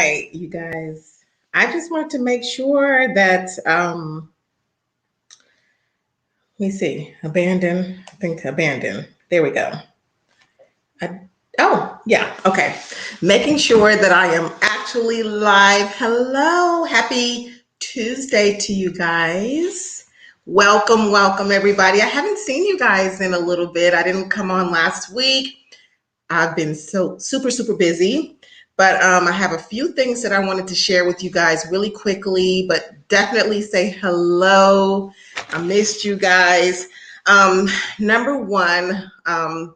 right, you guys. I just want to make sure that let me see. Abandon. I think abandon. There we go. Oh, yeah. Okay. Making sure that I am actually live. Hello. Happy Tuesday to you guys. Welcome, welcome everybody. I haven't seen you guys in a little bit. I didn't come on last week. I've been so super busy, but I have a few things that I wanted to share with you guys really quickly, but definitely say hello. I missed you guys. Number one, I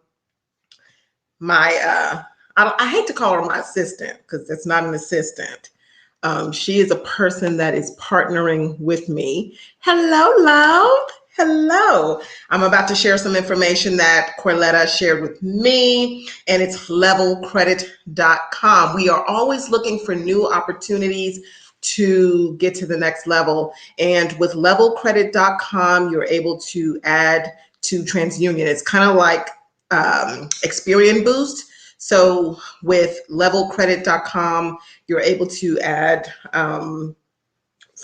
hate to call her my assistant because it's not an assistant. She is a person that is partnering with me. Hello, love. Hello. I'm about to share some information that Corletta shared with me, and it's levelcredit.com. We are always looking for new opportunities to get to the next level. And with levelcredit.com, you're able to add to TransUnion. It's kind of like Experian Boost. So with levelcredit.com, you're able to add for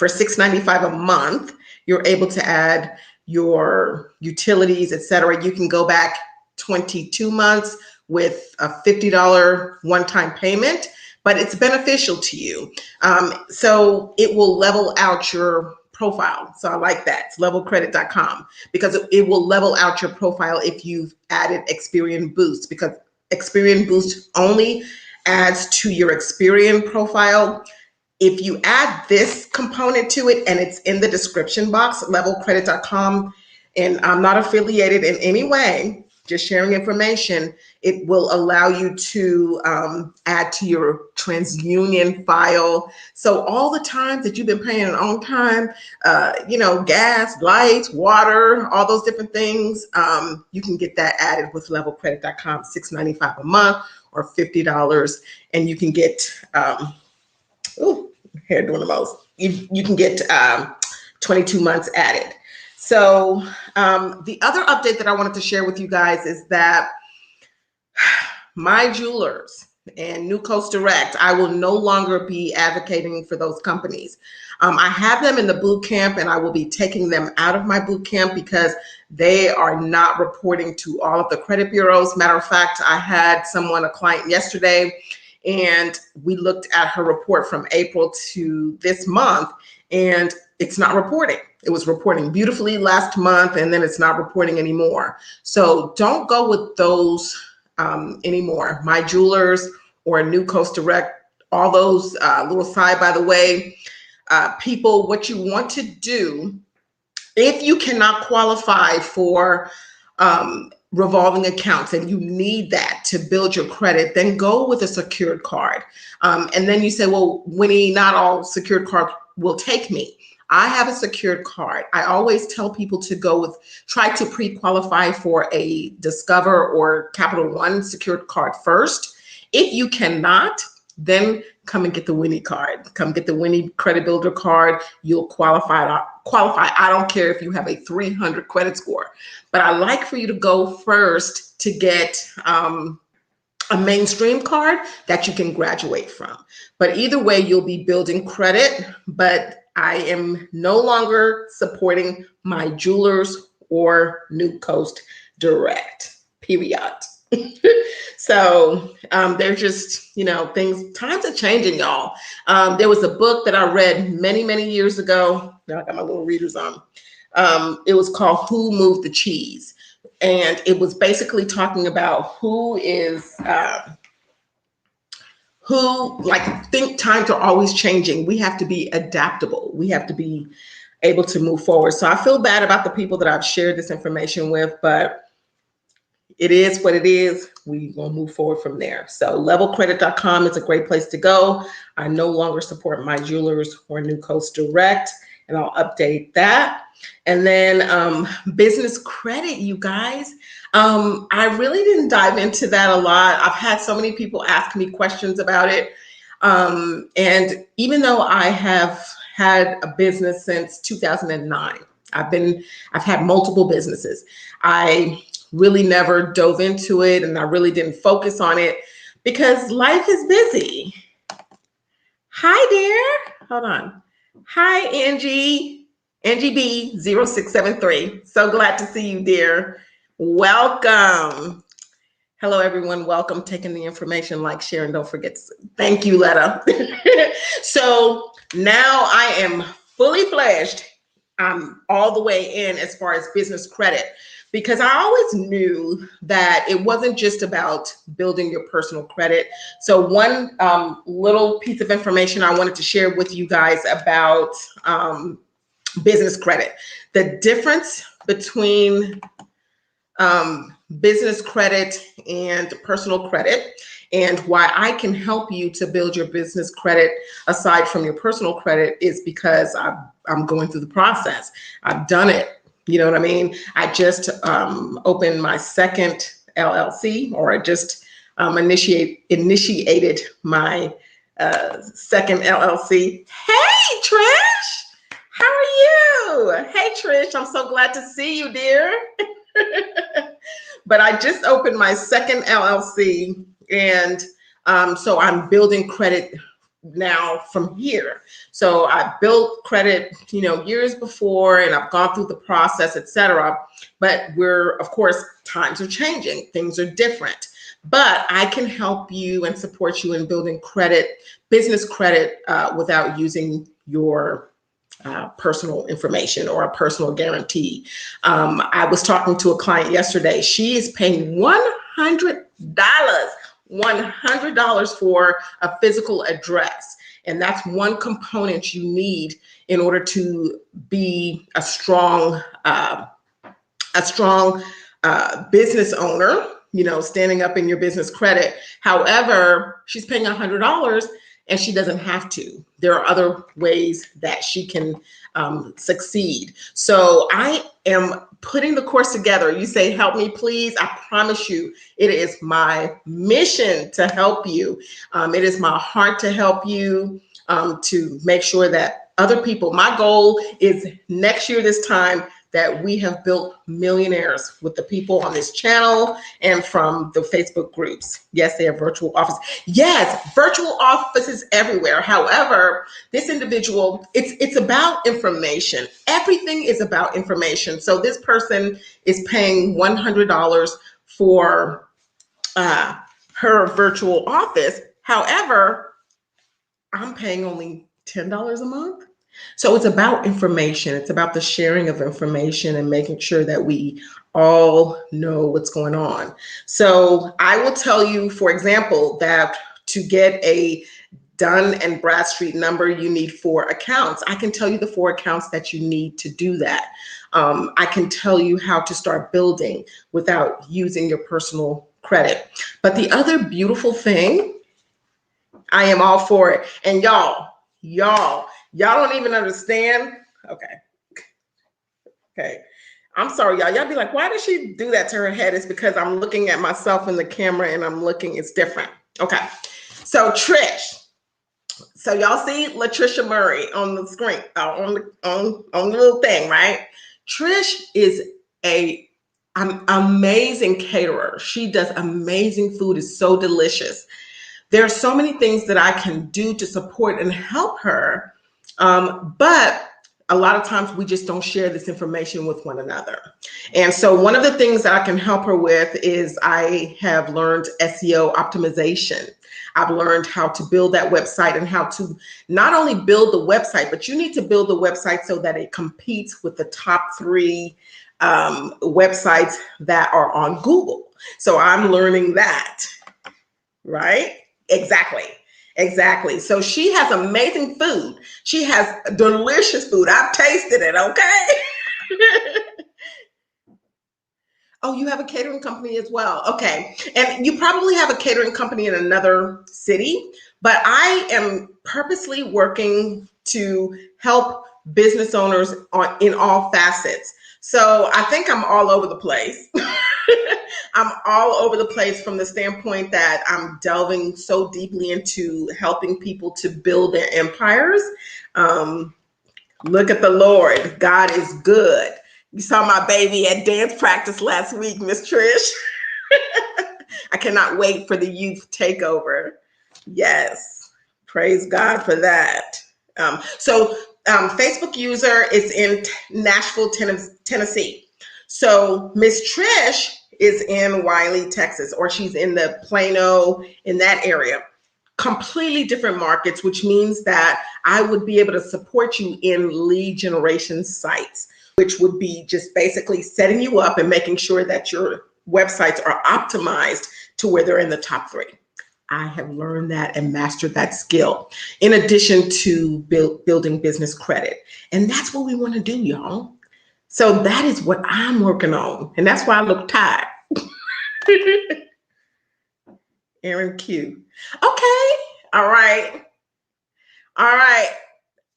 $6.95 a month, you're able to add your utilities, etc. You can go back 22 months with a $50 one-time payment, but it's beneficial to you. So it will level out your profile. So I like that. It's levelcredit.com because it will level out your profile if you've added Experian Boost, because Experian Boost only adds to your Experian profile. If you add this component to it, and it's in the description box, levelcredit.com, and I'm not affiliated in any way, just sharing information, it will allow you to add to your TransUnion file. So all the times that you've been paying on time, gas, lights, water, all those different things, you can get that added with levelcredit.com, $6.95 a month or $50, and you can get, hair doing the most, you can get 22 months added. So the other update that I wanted to share with you guys is that my jewelers and New Coast Direct, I will no longer be advocating for those companies. I have them in the boot camp, and I will be taking them out of my boot camp because they are not reporting to all of the credit bureaus. Matter of fact, I had a client yesterday, and we looked at her report from April to this month, and it's not reporting. It was reporting beautifully last month, and then it's not reporting anymore. So don't go with those anymore. My Jewelers or New Coast Direct, all those little side, by the way, people, what you want to do, if you cannot qualify for revolving accounts and you need that to build your credit, then go with a secured card. And then you say, well, Winnie, not all secured cards will take me. I have a secured card. I always tell people to try to pre-qualify for a Discover or Capital One secured card first. If you cannot, then come and get the Winnie card. Come get the Winnie Credit Builder card. You'll qualify. I don't care if you have a 300 credit score, but I like for you to go first to get a mainstream card that you can graduate from. But either way, you'll be building credit, but I am no longer supporting my Jewelers or New Coast Direct, period. So they're just, times are changing, y'all. There was a book that I read many years ago. Now I got my little readers on. It was called Who Moved the Cheese? And it was basically talking about think times are always changing. We have to be adaptable. We have to be able to move forward. So I feel bad about the people that I've shared this information with, but it is what it is. We will move forward from there. So levelcredit.com is a great place to go. I no longer support my Jewelers or New Coast Direct, and I'll update that. And then business credit, you guys. I really didn't dive into that a lot. I've had so many people ask me questions about it. And even though I have had a business since 2009, I've had multiple businesses. I really never dove into it, and I really didn't focus on it because life is busy. Hi there. Hold on. Hi, Angie. NGB0673. So glad to see you, dear. Welcome. Hello, everyone. Welcome. Taking the information, like, share, and don't forget. Thank you, Letta. So now I am fully fledged. I'm all the way in as far as business credit, because I always knew that it wasn't just about building your personal credit. So one little piece of information I wanted to share with you guys about business credit. The difference between business credit and personal credit, and why I can help you to build your business credit aside from your personal credit, is because I'm going through the process. I've done it. You know what I mean? I just opened my second LLC, or I just initiated my second LLC. Hey, Trish, how are you? Hey, Trish, I'm so glad to see you, dear. But I just opened my second LLC, and so I'm building credit now from here. So I built credit, years before, and I've gone through the process, etc. But of course, times are changing, things are different. But I can help you and support you in building credit, business credit, without using your personal information or a personal guarantee. I was talking to a client yesterday. She is paying $100 for a physical address. And that's one component you need in order to be a strong business owner, standing up in your business credit. However, she's paying $100 and she doesn't have to. There are other ways that she can succeed. So I am putting the course together. You say, help me, please. I promise you, it is my mission to help you. It is my heart to help you, to make sure that other people, my goal is next year this time, that we have built millionaires with the people on this channel and from the Facebook groups. Yes, they have virtual offices. Yes, virtual offices everywhere. However, this individual, it's about information. Everything is about information. So this person is paying $100 for her virtual office. However, I'm paying only $10 a month. So it's about information. It's about the sharing of information and making sure that we all know what's going on. So I will tell you, for example, that to get a Dun and Bradstreet number, you need 4 accounts. I can tell you the 4 accounts that you need to do that. I can tell you how to start building without using your personal credit. But the other beautiful thing, I am all for it. And y'all don't even understand. Okay. I'm sorry, y'all. Y'all be like, why did she do that to her head? It's because I'm looking at myself in the camera and I'm looking, it's different. Okay. So Trish. So y'all see Latricia Murray on the screen, on the little thing, right? Trish is an amazing caterer. She does amazing food. It's so delicious. There are so many things that I can do to support and help her. But a lot of times we just don't share this information with one another. And so one of the things that I can help her with is I have learned SEO optimization. I've learned how to build that website and how to not only build the website, but you need to build the website so that it competes with the top 3 websites that are on Google. So I'm learning that, right? Exactly. So she has amazing food. She has delicious food. I've tasted it, okay? Oh, you have a catering company as well. Okay. And you probably have a catering company in another city, but I am purposely working to help business owners in all facets. So I think I'm all over the place. I'm all over the place from the standpoint that I'm delving so deeply into helping people to build their empires. Look at the Lord. God is good. You saw my baby at dance practice last week, Miss Trish. I cannot wait for the youth takeover. Yes. Praise God for that. Facebook user is in Nashville, Tennessee. So Miss Trish is in Wiley, Texas, or she's in the Plano, in that area. Completely different markets, which means that I would be able to support you in lead generation sites, which would be just basically setting you up and making sure that your websites are optimized to where they're in the top 3. I have learned that and mastered that skill, in addition to building business credit. And that's what we want to do, y'all. So that is what I'm working on. And that's why I look tired. Aaron Q. Okay. All right. All right.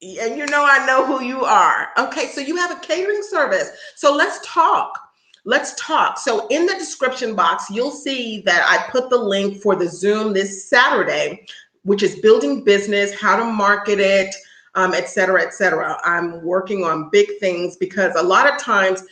And you know I know who you are. Okay, so you have a catering service. So let's talk. Let's talk. So in the description box, you'll see that I put the link for the Zoom this Saturday, which is building business, how to market it, et cetera, et cetera. I'm working on big things because a lot of times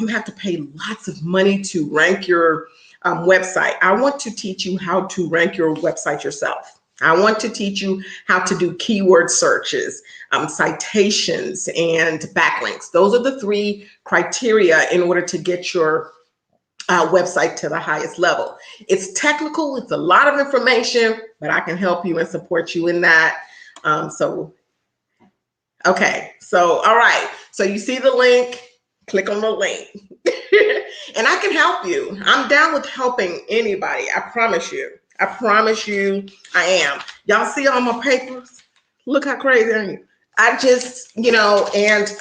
you have to pay lots of money to rank your website. I want to teach you how to rank your website yourself. I want to teach you how to do keyword searches, citations, and backlinks. Those are the 3 criteria in order to get your website to the highest level. It's technical, it's a lot of information, but I can help you and support you in that. Okay, so all right. So you see the link, click on the link. And I can help you. I'm down with helping anybody, I promise you. I promise you I am. Y'all see all my papers? Look how crazy I am. I just, and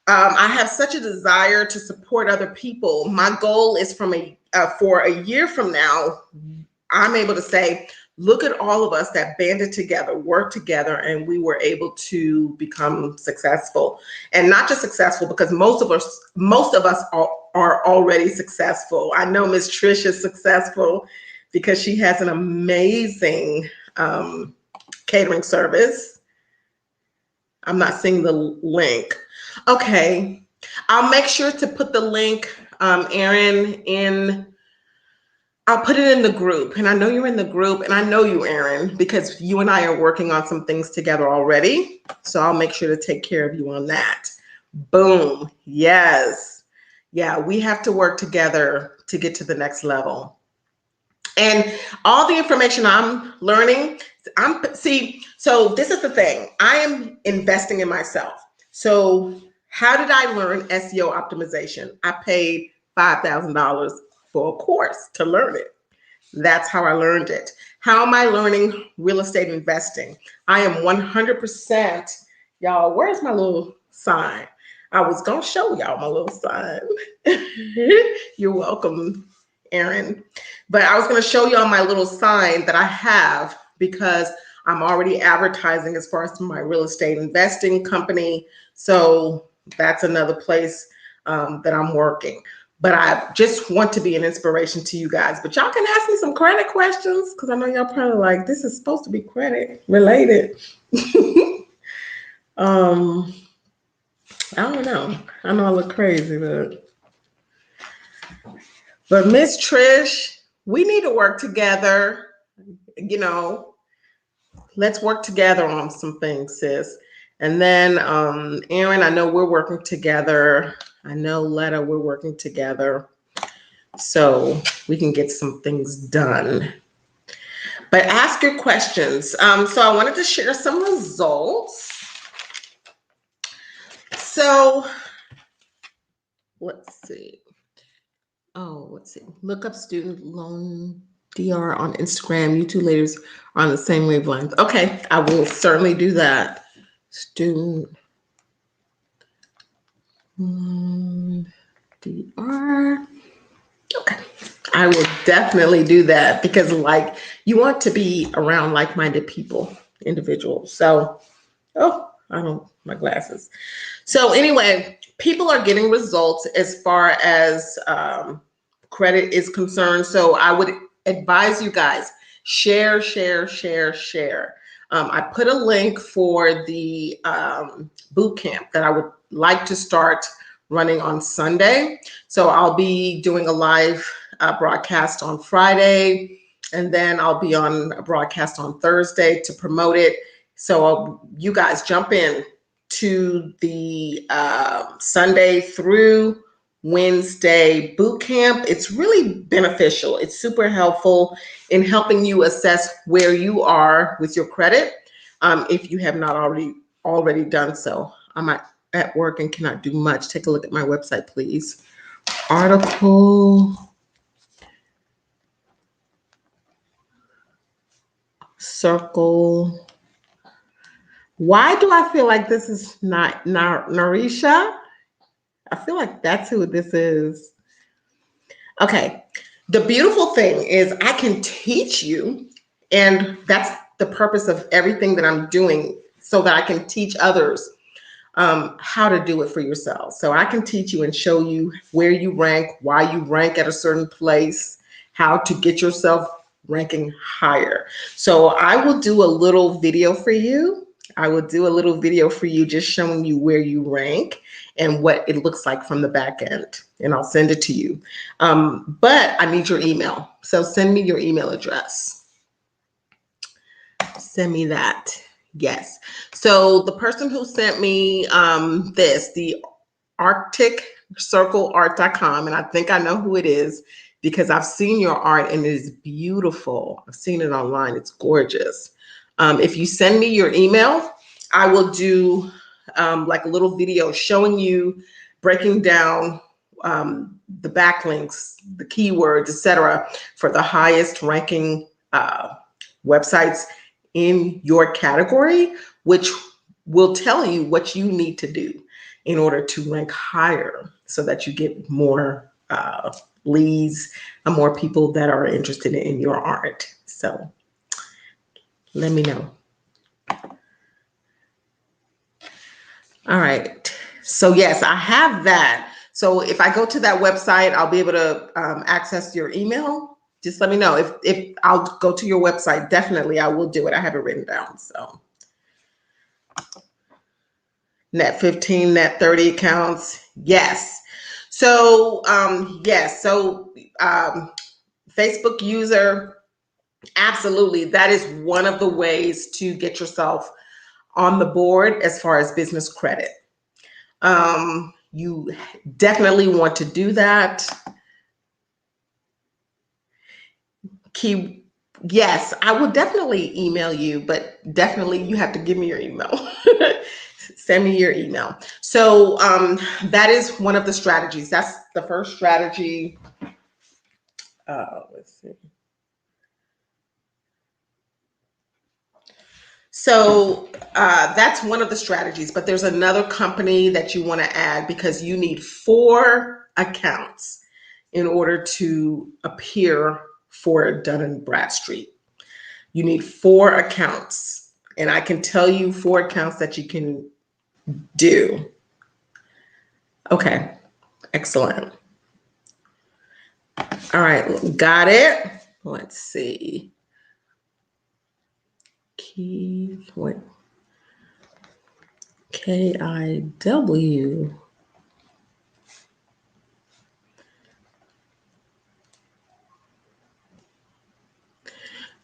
I have such a desire to support other people. My goal is for a year from now, I'm able to say, look at all of us that banded together, worked together, and we were able to become successful. And not just successful, because most of us are already successful. I know Miss Trish is successful because she has an amazing catering service. I'm not seeing the link. Okay, I'll make sure to put the link, Aaron, I'll put it in the group. And I know you're in the group, and I know you, Aaron, because you and I are working on some things together already. So I'll make sure to take care of you on that. Boom. Yes. Yeah, we have to work together to get to the next level. And all the information I'm learning, so this is the thing. I am investing in myself. So how did I learn SEO optimization? I paid $5,000 for a course to learn it. That's how I learned it. How am I learning real estate investing? I am 100%, y'all, where's my little sign? I was going to show y'all my little sign. You're welcome, Aaron. But I was going to show y'all my little sign that I have because I'm already advertising as far as my real estate investing company. So that's another place that I'm working. But I just want to be an inspiration to you guys. But y'all can ask me some credit questions because I know y'all probably like, this is supposed to be credit related. I don't know. I know I look crazy, but Miss Trish, we need to work together. Let's work together on some things, sis. And then Aaron, I know we're working together. I know Letta, we're working together. So we can get some things done. But ask your questions. So I wanted to share some results. So let's see. Look up student loan DR on Instagram. You two ladies are on the same wavelength. Okay, I will certainly do that. Student loan DR. Okay, I will definitely do that because you want to be around like-minded people, individuals. So, my glasses. So anyway, people are getting results as far as credit is concerned. So I would advise you guys, share. I put a link for the boot camp that I would like to start running on Sunday. So I'll be doing a live broadcast on Friday. And then I'll be on a broadcast on Thursday to promote it. So you guys jump in to the Sunday through Wednesday boot camp. It's really beneficial. It's super helpful in helping you assess where you are with your credit, if you have not already done so. I'm at work and cannot do much. Take a look at my website, please. Article circle. Why do I feel like this is not Narisha? I feel like that's who this is. Okay. The beautiful thing is I can teach you, and that's the purpose of everything that I'm doing, so that I can teach others how to do it for yourself. So I can teach you and show you where you rank, why you rank at a certain place, how to get yourself ranking higher. So I will do a little video for you. Just showing you where you rank and what it looks like from the back end. And I'll send it to you. But I need your email. So send me your email address. Send me that. Yes. So the person who sent me the arcticcircleart.com, and I think I know who it is because I've seen your art and it is beautiful. I've seen it online. It's gorgeous. If you send me your email, I will do like a little video showing you, breaking down the backlinks, the keywords, etc., for the highest ranking websites in your category, which will tell you what you need to do in order to rank higher so that you get more leads and more people that are interested in your art. So let me know. All right. So yes, I have that. So if I go to that website, I'll be able to access your email. Just let me know. If I'll go to your website, definitely I will do it. I have it written down. So net 15, net 30 accounts. Yes. So yes. So Facebook user, absolutely. That is one of the ways to get yourself on the board as far as business credit. You definitely want to do that. Yes, I will definitely email you, but definitely you have to give me your email. Send me your email. So that is one of the strategies. That's the first strategy. Let's see. So that's one of the strategies, but there's another company that you want to add because you need 4 accounts in order to appear for Dun & Bradstreet. You need 4 accounts, and I can tell you 4 accounts that you can do. Okay, excellent. All right, got it. Let's see. KIW.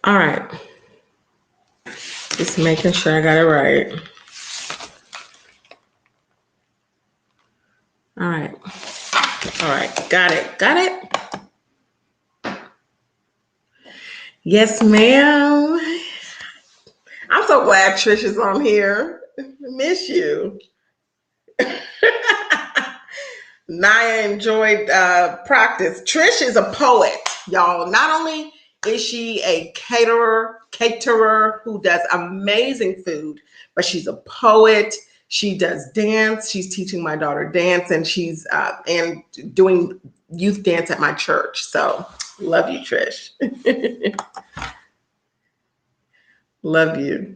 All right. Just making sure I got it right. All right. All right. Got it. Yes, ma'am. I'm so glad Trish is on here. Miss you. Naya enjoyed practice. Trish is a poet, y'all. Not only is she a caterer who does amazing food, but she's a poet. She does dance. She's teaching my daughter dance, and she's and doing youth dance at my church. So love you, Trish. Love you.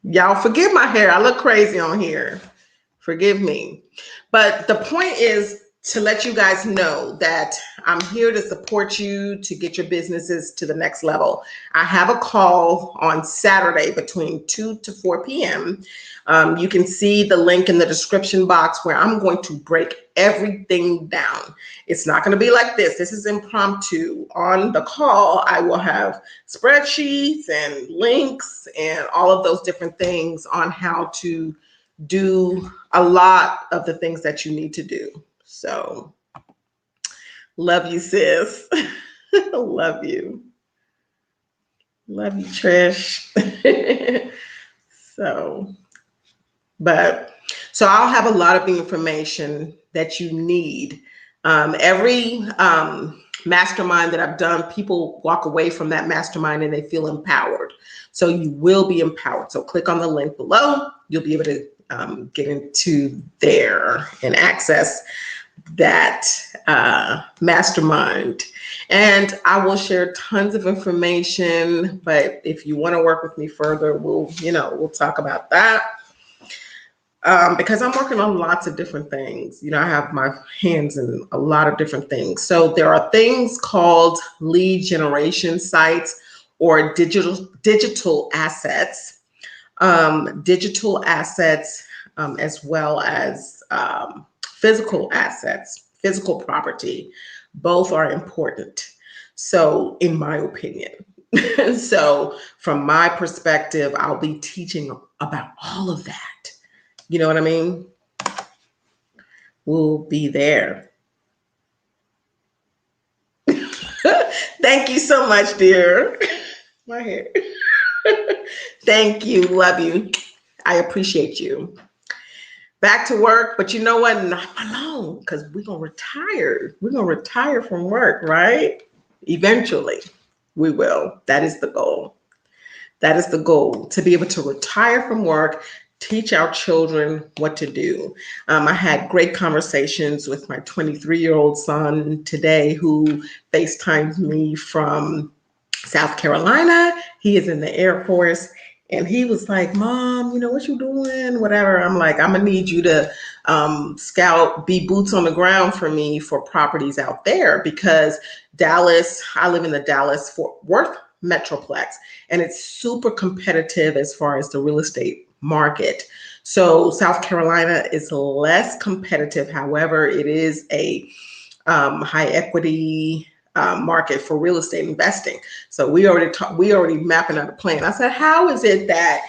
Y'all forgive my hair. I look crazy on here. Forgive me. But the point is, to let you guys know that I'm here to support you to get your businesses to the next level. I have a call on Saturday between 2 to 4 p.m. You can see the link in the description box where I'm going to break everything down. It's not going to be like this. This is impromptu. On the call, I will have spreadsheets and links and all of those different things on how to do a lot of the things that you need to do. So, love you, sis. Love you. Love you, Trish. So I'll have a lot of the information that you need. Every mastermind that I've done, people walk away from that mastermind and they feel empowered. So you will be empowered. So click on the link below. You'll be able to get into there and access that mastermind. And I will share tons of information, but if you want to work with me further, we'll talk about that. Because I'm working on lots of different things. I have my hands in a lot of different things. So there are things called lead generation sites or digital assets, as well as physical assets, physical property. Both are important. So in my opinion. So from my perspective, I'll be teaching about all of that. You know what I mean? We'll be there. Thank you so much, dear. My hair. Thank you. Love you. I appreciate you. Back to work, but you know what? Not for long, because we're going to retire. We're going to retire from work, right? Eventually, we will. That is the goal. That is the goal, to be able to retire from work, teach our children what to do. I had great conversations with my 23-year-old son today who FaceTimed me from South Carolina. He is in the Air Force. And he was like, Mom, what you doing? Whatever. I'm like, I'm going to need you to scout, be boots on the ground for me for properties out there, because Dallas, I live in the Dallas-Fort Worth Metroplex, and it's super competitive as far as the real estate market. So South Carolina is less competitive. However, it is a high equity market for real estate investing. So we already mapping out a plan. I said, how is it that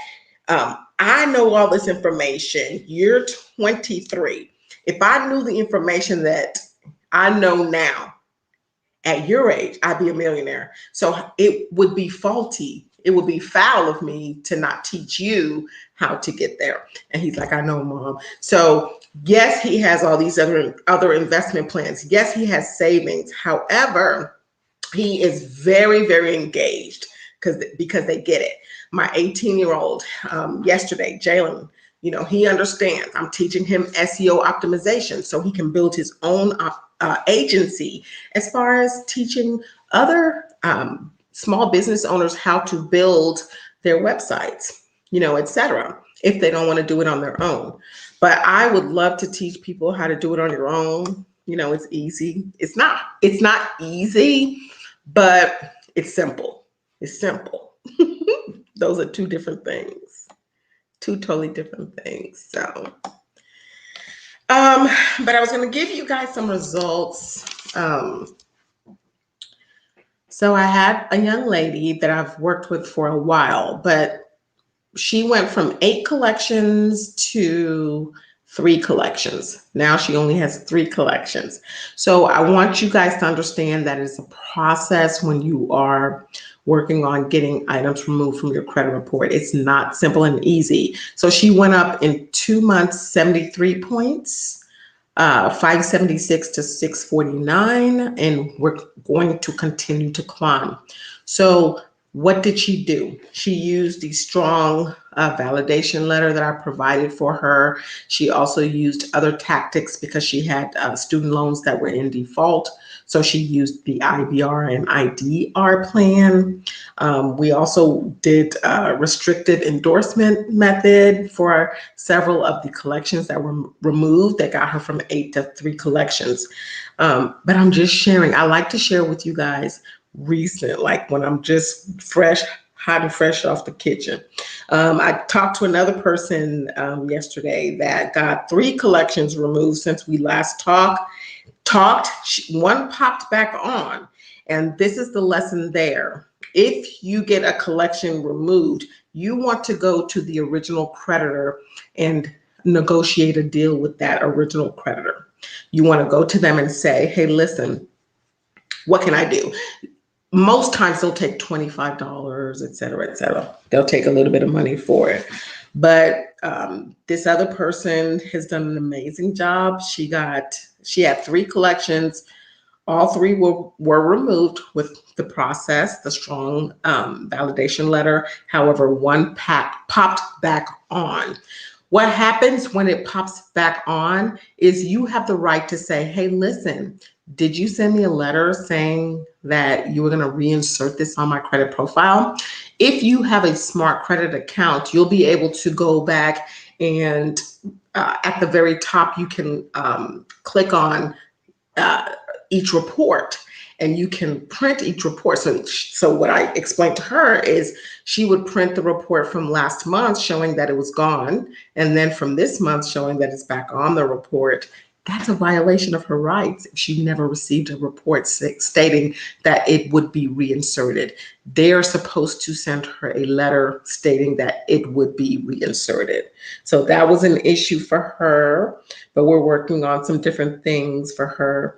I know all this information? You're 23. If I knew the information that I know now at your age, I'd be a millionaire. So it would be faulty. It would be foul of me to not teach you how to get there. And he's like, I know, Mom. So yes, he has all these other investment plans. Yes, he has savings. However, he is very, very engaged because they get it. My 18-year-old yesterday, Jalen, he understands. I'm teaching him SEO optimization so he can build his own agency, as far as teaching other small business owners how to build their websites, etc., if they don't want to do it on their own. But I would love to teach people how to do it on your own. It's easy. It's not easy, but it's simple. It's simple. Those are two different things, two totally different things. So, but I was going to give you guys some results. So I had a young lady that I've worked with for a while, but she went from 8 collections to 3 collections. Now she only has 3 collections. So I want you guys to understand that it's a process when you are working on getting items removed from your credit report. It's not simple and easy. So she went up in 2 months, 73 points, 576 to 649, and we're going to continue to climb. So What did she do? She used the strong validation letter that I provided for her. She also used other tactics because she had student loans that were in default. So she used the IBR and IDR plan. We also did a restricted endorsement method for several of the collections that were removed that got her from 8 to 3 collections. But I'm just sharing. I like to share with you guys recent, like when I'm just hot and fresh off the kitchen. I talked to another person yesterday that got 3 collections removed since we last talked. One popped back on, and this is the lesson there. If you get a collection removed, you want to go to the original creditor and negotiate a deal with that original creditor. You want to go to them and say, hey, listen, what can I do? Most times they'll take $25, et cetera, et cetera. They'll take a little bit of money for it. But this other person has done an amazing job. She had 3 collections. All 3 were removed with the process, the strong validation letter. However, one popped back on. What happens when it pops back on is you have the right to say, hey, listen, did you send me a letter saying that you were going to reinsert this on my credit profile? If you have a smart credit account, you'll be able to go back and at the very top, you can click on each report and you can print each report. So what I explained to her is she would print the report from last month showing that it was gone, and then from this month showing that it's back on the report. That's a violation of her rights if she never received a report stating that it would be reinserted. They're supposed to send her a letter stating that it would be reinserted. So that was an issue for her, but we're working on some different things for her.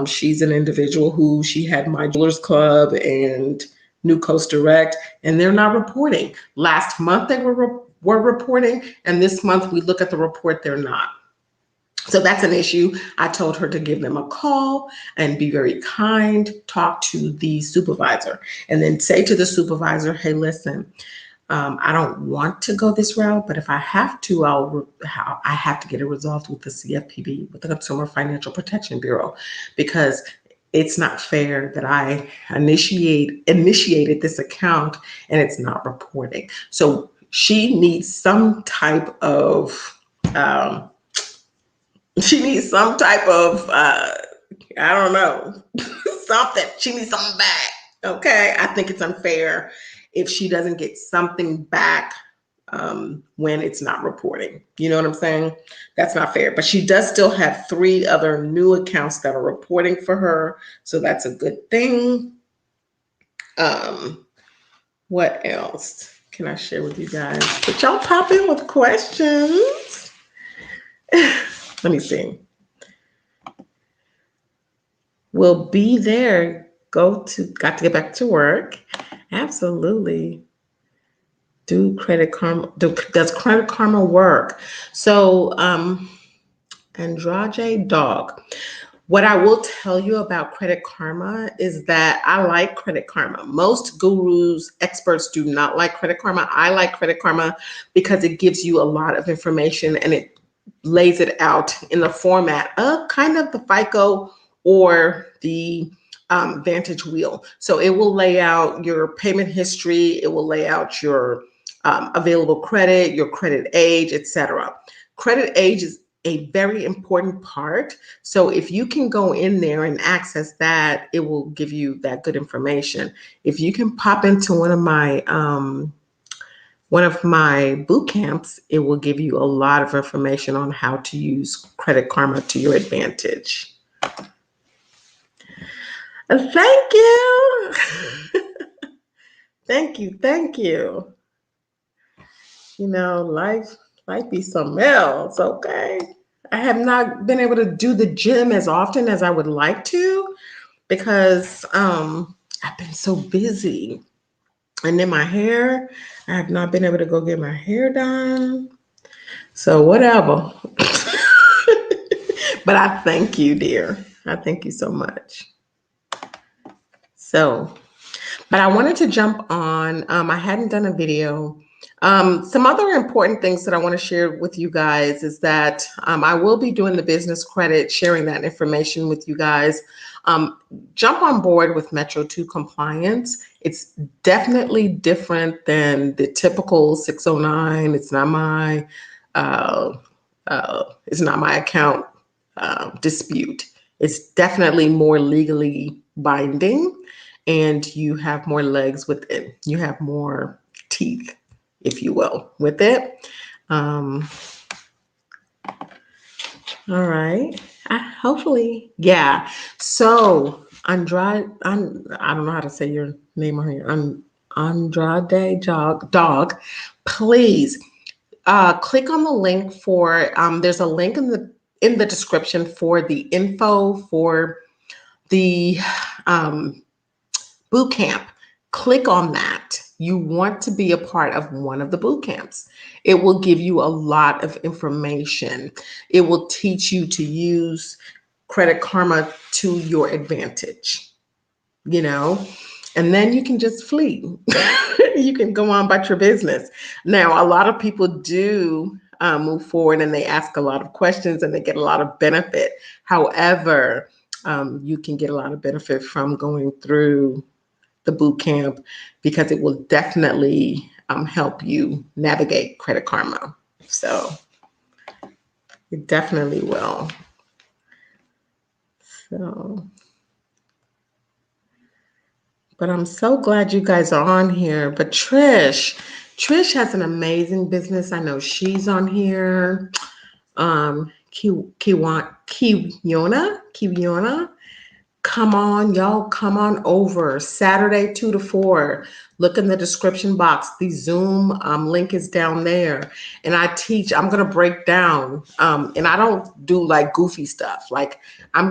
She's an individual who she had My Jewelers Club and New Coast Direct, and they're not reporting. Last month they were reporting, and this month we look at the report, they're not. So that's an issue. I told her to give them a call and be very kind, talk to the supervisor, and then say to the supervisor, hey, listen, I don't want to go this route, but if I have to, I have to get it resolved with the CFPB, with the Consumer Financial Protection Bureau, because it's not fair that I initiated this account and it's not reporting. So she needs some type of I don't know, something. She needs something back. Okay. I think it's unfair if she doesn't get something back when it's not reporting. You know what I'm saying? That's not fair. But she does still have 3 other new accounts that are reporting for her. So that's a good thing. What else can I share with you guys? But y'all pop in with questions. Let me see. We'll be there. Got to get back to work. Absolutely. Does Credit Karma work? So, Andrade Dog. What I will tell you about Credit Karma is that I like Credit Karma. Most gurus, experts do not like Credit Karma. I like Credit Karma because it gives you a lot of information and it lays it out in the format of kind of the FICO or the Vantage wheel. So it will lay out your payment history. It will lay out your available credit, your credit age, etc. Credit age is a very important part. So if you can go in there and access that, it will give you that good information. If you can pop into one of my boot camps, it will give you a lot of information on how to use Credit Karma to your advantage. Thank you. Thank you. You know, life be something else, okay? I have not been able to do the gym as often as I would like to because I've been so busy. And then my hair, I have not been able to go get my hair done. So whatever. But I thank you, dear. I thank you so much. So, But I wanted to jump on. I hadn't done a video. Some other important things that I want to share with you guys is that I will be doing the business credit, sharing that information with you guys. Jump on board with Metro 2 compliance. It's definitely different than the typical 609. It's not my account dispute. It's definitely more legally binding, and you have more legs with it. You have more teeth, if you will, with it. All right. Hopefully, yeah. So I don't know how to say your name on here. Andrade dog. Please click on the link for. There's a link in the description for the info for the boot camp. Click on that. You want to be a part of one of the boot camps. It will give you a lot of information. It will teach you to use Credit Karma to your advantage, and then you can just flee. You can go on about your business. Now, a lot of people do move forward and they ask a lot of questions and they get a lot of benefit. However, you can get a lot of benefit from going through the boot camp because it will definitely help you navigate Credit Karma. So it definitely will. So, but I'm so glad you guys are on here. But Trish has an amazing business. I know she's on here. Kiona. Come on, y'all, come on over. Saturday, 2 to 4. Look in the description box. The Zoom link is down there. And I'm going to break down. And I don't do like goofy stuff. Like I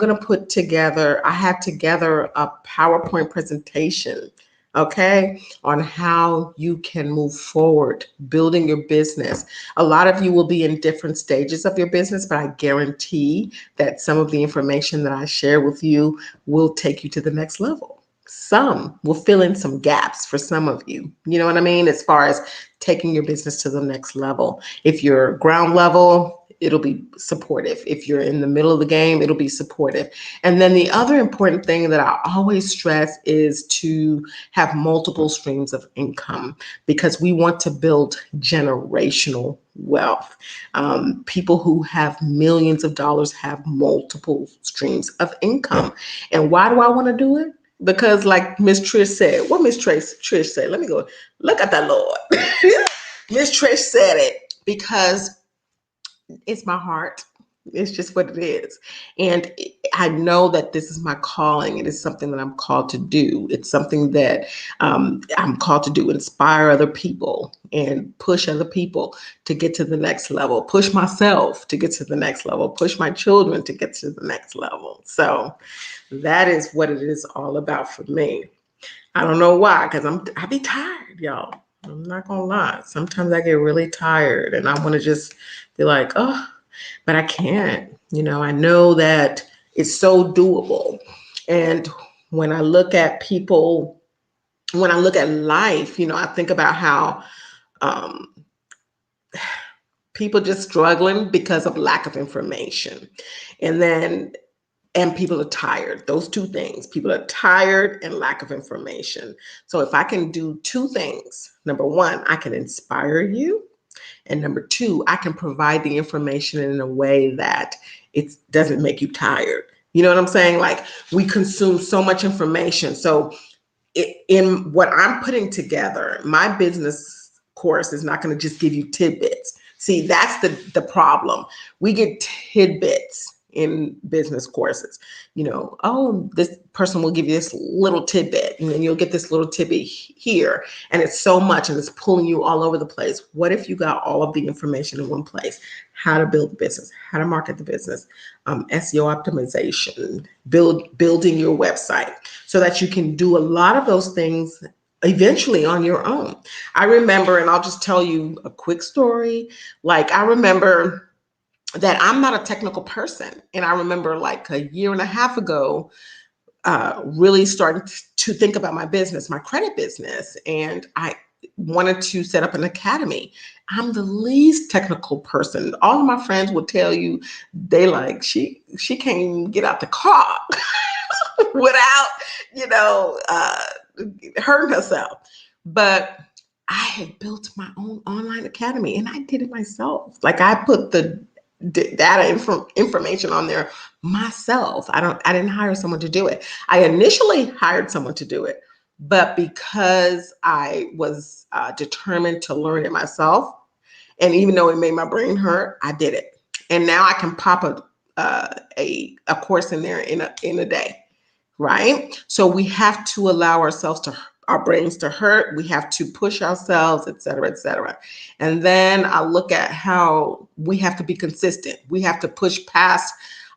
had together a PowerPoint presentation, okay, on how you can move forward building your business. A lot of you will be in different stages of your business, but I guarantee that some of the information that I share with you will take you to the next level. Some will fill in some gaps for some of you. You know what I mean? As far as taking your business to the next level. If you're ground level, it'll be supportive. If you're in the middle of the game, it'll be supportive. And then the other important thing that I always stress is to have multiple streams of income because we want to build generational wealth. People who have millions of dollars have multiple streams of income. And why do I want to do it? Because like Miss Trish said, what Miss Trish said, let me go look at that, Lord. Miss Trish said it because it's my heart. It's just what it is. And I know that this is my calling. It is something that I'm called to do. It's something that I'm called to do, inspire other people and push other people to get to the next level, push myself to get to the next level, push my children to get to the next level. So that is what it is all about for me. I don't know why, because I be tired, y'all. I'm not gonna lie. Sometimes I get really tired and I want to just be like, oh, but I can't. I know that it's so doable. And when I look at people, when I look at life, I think about how people just struggling because of lack of information. And people are tired. Those two things. People are tired and lack of information. So if I can do two things, number one, I can inspire you. And number two, I can provide the information in a way that it doesn't make you tired. You know what I'm saying? Like we consume so much information. So in what I'm putting together, my business course is not going to just give you tidbits. See, that's the problem. We get tidbits in business courses. Oh, this person will give you this little tidbit and then you'll get this little tidbit here. And it's so much and it's pulling you all over the place. What if you got all of the information in one place? How to build the business, how to market the business, SEO optimization, building your website so that you can do a lot of those things eventually on your own. I remember, and I'll just tell you a quick story. Like I remember that I'm not a technical person. And I remember like a year and a half ago, really started to think about my business, my credit business, and I wanted to set up an academy. I'm the least technical person. All of my friends would tell you they like she can't even get out the car without hurting herself. But I had built my own online academy and I did it myself. Like I put the data information on there myself. I didn't hire someone to do it. I initially hired someone to do it, but because I was determined to learn it myself, and even though it made my brain hurt, I did it. And now I can pop a course in there in a day, right? So we have to allow our brains to hurt. We have to push ourselves, et cetera, et cetera. And then I look at how we have to be consistent. We have to push past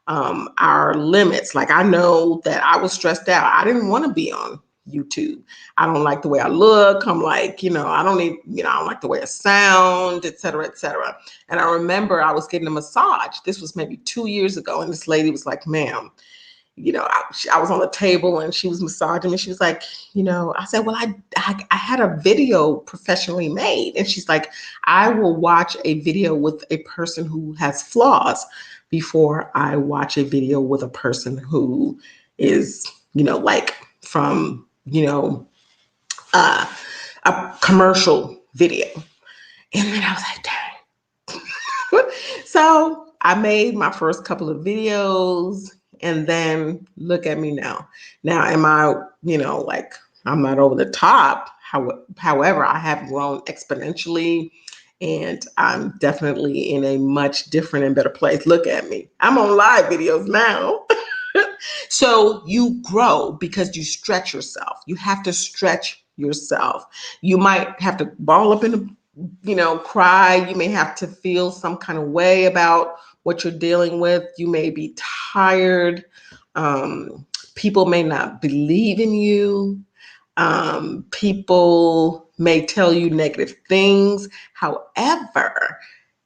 our limits. Like I know that I was stressed out. I didn't want to be on YouTube. I don't like the way I look. I'm like, I don't like the way I sound, et cetera, et cetera. And I remember I was getting a massage. This was maybe 2 years ago. And this lady was like, ma'am, I was on the table and she was massaging me. She was like, I said, well, I had a video professionally made. And she's like, I will watch a video with a person who has flaws before I watch a video with a person who is, like from, a commercial video. And then I was like, dang. So I made my first couple of videos. And then look at me now. Now, am I, like I'm not over the top. However, I have grown exponentially and I'm definitely in a much different and better place. Look at me. I'm on live videos now. So you grow because you stretch yourself. You have to stretch yourself. You might have to ball up in cry. You may have to feel some kind of way about what you're dealing with. You may be tired. People may not believe in you. People may tell you negative things. However,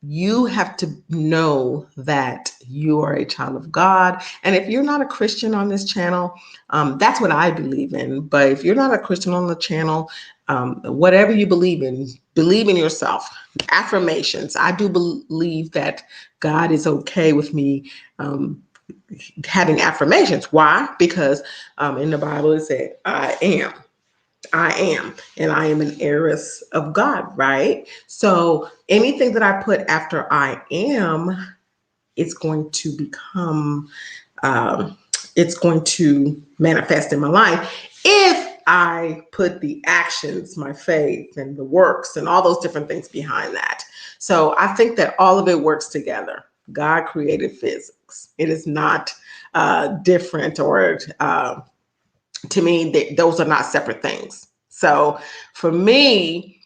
you have to know that you are a child of God. And if you're not a Christian on this channel, that's what I believe in. But if you're not a Christian on the channel, whatever you believe in yourself. Affirmations. I do believe that God is okay with me having affirmations. Why? Because in the Bible it said, I am, and I am an heiress of God, right? So anything that I put after I am, it's going to become, it's going to manifest in my life if I put the actions, my faith and the works and all those different things behind that. So I think that all of it works together. God created physics. It is not different or to me, those are not separate things. So for me,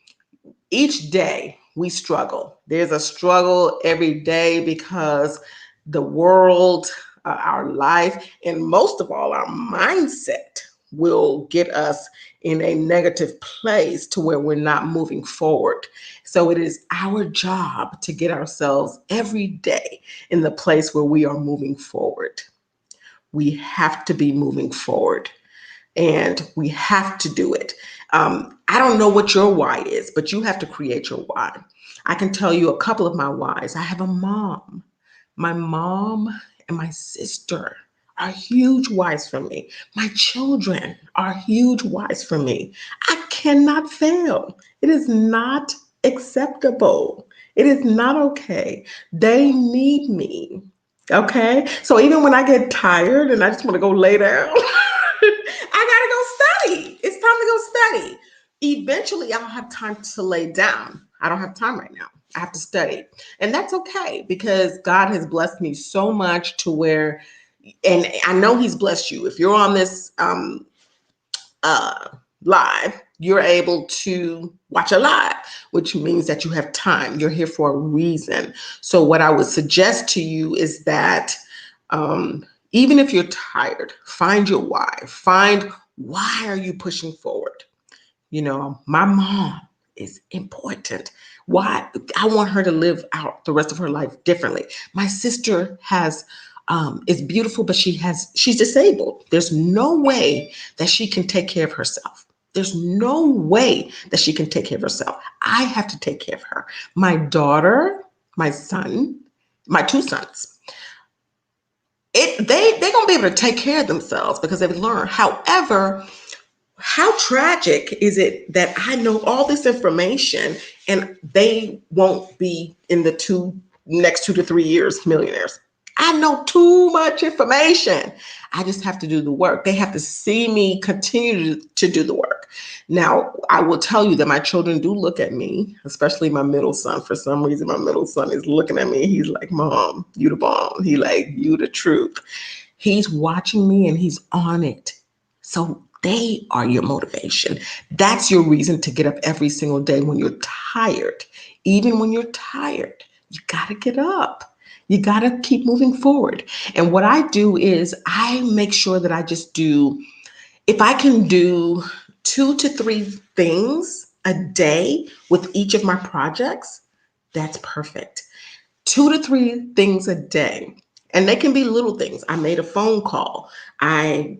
each day we struggle. There's a struggle every day because the world, our life, and most of all, our mindset will get us in a negative place to where we're not moving forward. So it is our job to get ourselves every day in the place where we are moving forward. We have to be moving forward. And we have to do it. I don't know what your why is, but you have to create your why. I can tell you a couple of my whys. I have a mom. My mom and my sister are huge whys for me. My children are huge whys for me. I cannot fail. It is not acceptable. It is not okay. They need me. Okay. So even when I get tired and I just want to go lay down, I gotta go study. It's time to go study. Eventually, I'll have time to lay down. I don't have time right now. I have to study. And that's okay because God has blessed me so much to where, and I know He's blessed you. If you're on this live, you're able to watch a live, which means that you have time. You're here for a reason. So what I would suggest to you is that even if you're tired, find your why. Find why are you pushing forward? My mom is important. Why? I want her to live out the rest of her life differently. My sister has is beautiful, but she's disabled. There's no way that she can take care of herself. There's no way that she can take care of herself. I have to take care of her. My daughter, my son, my two sons, they're gonna be able to take care of themselves because they've learned. However, how tragic is it that I know all this information and they won't be in the next 2 to 3 years millionaires? I know too much information. I just have to do the work. They have to see me continue to do the work. Now, I will tell you that my children do look at me, especially my middle son. For some reason, my middle son is looking at me. He's like, Mom, you the bomb. He like, you the truth. He's watching me and he's on it. So they are your motivation. That's your reason to get up every single day when you're tired. Even when you're tired, you got to get up. You got to keep moving forward. And what I do is I make sure that I just do, if I can do 2 to 3 things a day with each of my projects, that's perfect. 2 to 3 things a day. And they can be little things. I made a phone call. I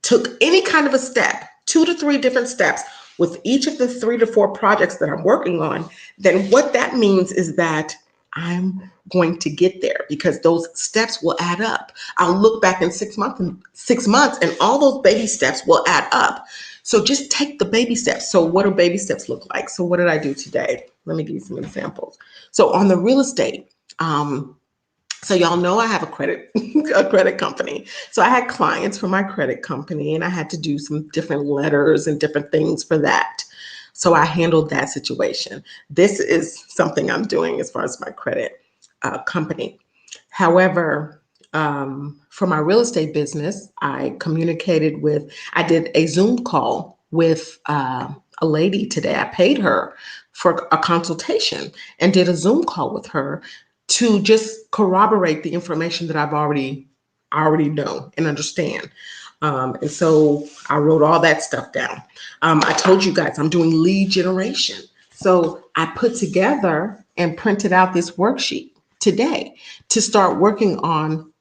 took any kind of a step, 2 to 3 different steps with each of the 3 to 4 projects that I'm working on, then what that means is that I'm going to get there because those steps will add up. I'll look back in 6 months and all those baby steps will add up. So just take the baby steps. So what do baby steps look like? So what did I do today? Let me give you some examples. So on the real estate, so y'all know I have a credit company. So I had clients for my credit company and I had to do some different letters and different things for that. So I handled that situation. This is something I'm doing as far as my credit company. However, for my real estate business, I did a Zoom call with a lady today. I paid her for a consultation and did a Zoom call with her to just corroborate the information that I've already know and understand. And so I wrote all that stuff down. I told you guys I'm doing lead generation. So I put together and printed out this worksheet today to start working on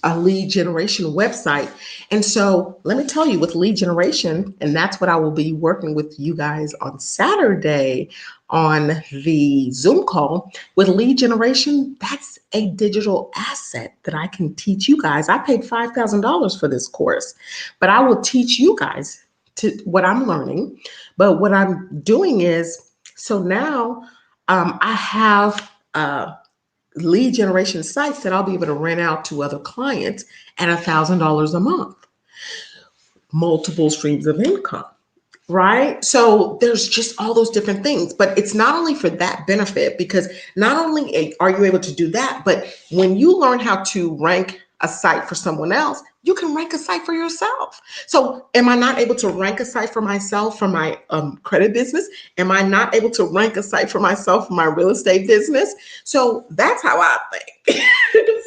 a lead generation website. And so let me tell you, with lead generation, and that's what I will be working with you guys on Saturday on the Zoom call. With lead generation, that's a digital asset that I can teach you guys. I paid $5,000 for this course, but I will teach you guys to what I'm learning. But what I'm doing is, so now I have lead generation sites that I'll be able to rent out to other clients at $1,000 a month, multiple streams of income, right? So there's just all those different things, but it's not only for that benefit, because not only are you able to do that, but when you learn how to rank a site for someone else, you can rank a site for yourself. So am I not able to rank a site for myself for my credit business? Am I not able to rank a site for myself for my real estate business? So that's how I think.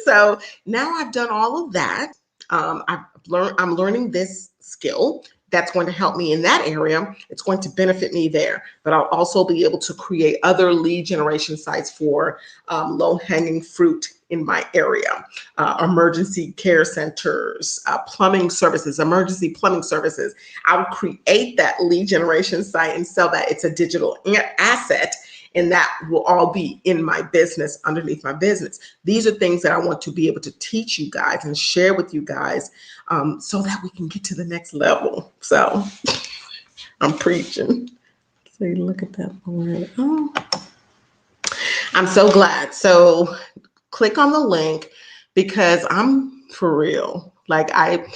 So now I've done all of that. I'm learning this skill that's going to help me in that area. It's going to benefit me there, but I'll also be able to create other lead generation sites for low-hanging fruit in my area, emergency care centers, plumbing services, emergency plumbing services. I'll create that lead generation site and sell that. It's a digital asset, and that will all be in my business, underneath my business. These are things that I want to be able to teach you guys and share with you guys so that we can get to the next level. So I'm preaching. So you look at that board. Oh, I'm so glad. So click on the link because I'm for real. Like Madam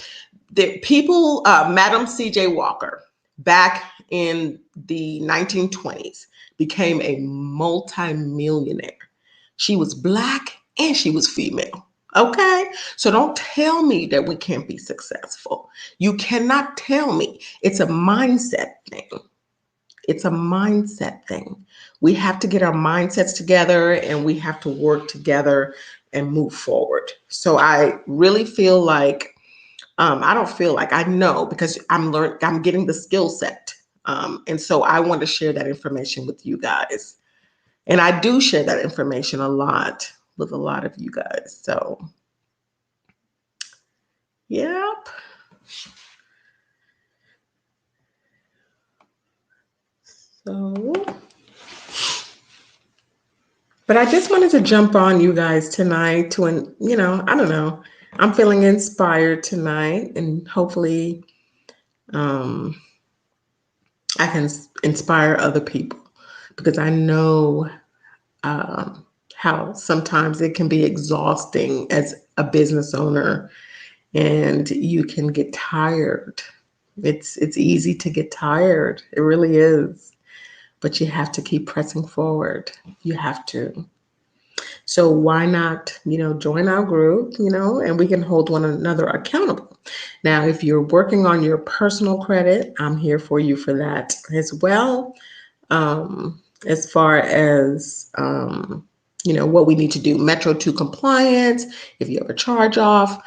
C.J. Walker back in the 1920s became a multimillionaire. She was Black and she was female. Okay, so don't tell me that we can't be successful. You cannot tell me. It's a mindset thing. It's a mindset thing. We have to get our mindsets together and we have to work together and move forward. So I really feel like, I don't feel like, I know, because I'm getting the skill set. And so I want to share that information with you guys. And I do share that information a lot with a lot of you guys. So Yep. So, but I just wanted to jump on you guys tonight to, I don't know. I'm feeling inspired tonight, and hopefully um, I can inspire other people, because I know how sometimes it can be exhausting as a business owner, and you can get tired. It's easy to get tired. It really is. But you have to keep pressing forward. You have to. So why not, join our group, and we can hold one another accountable. Now, if you're working on your personal credit, I'm here for you for that as well. As far as what we need to do, Metro 2 compliance, if you have a charge off,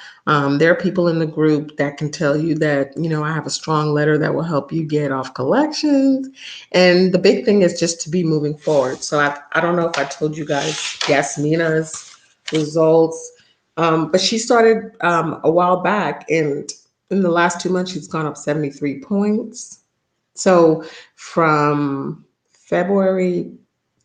there are people in the group that can tell you that, I have a strong letter that will help you get off collections. And the big thing is just to be moving forward. So I don't know if I told you guys Yasmina's results, but she started a while back, and in the last 2 months, she's gone up 73 points. So from February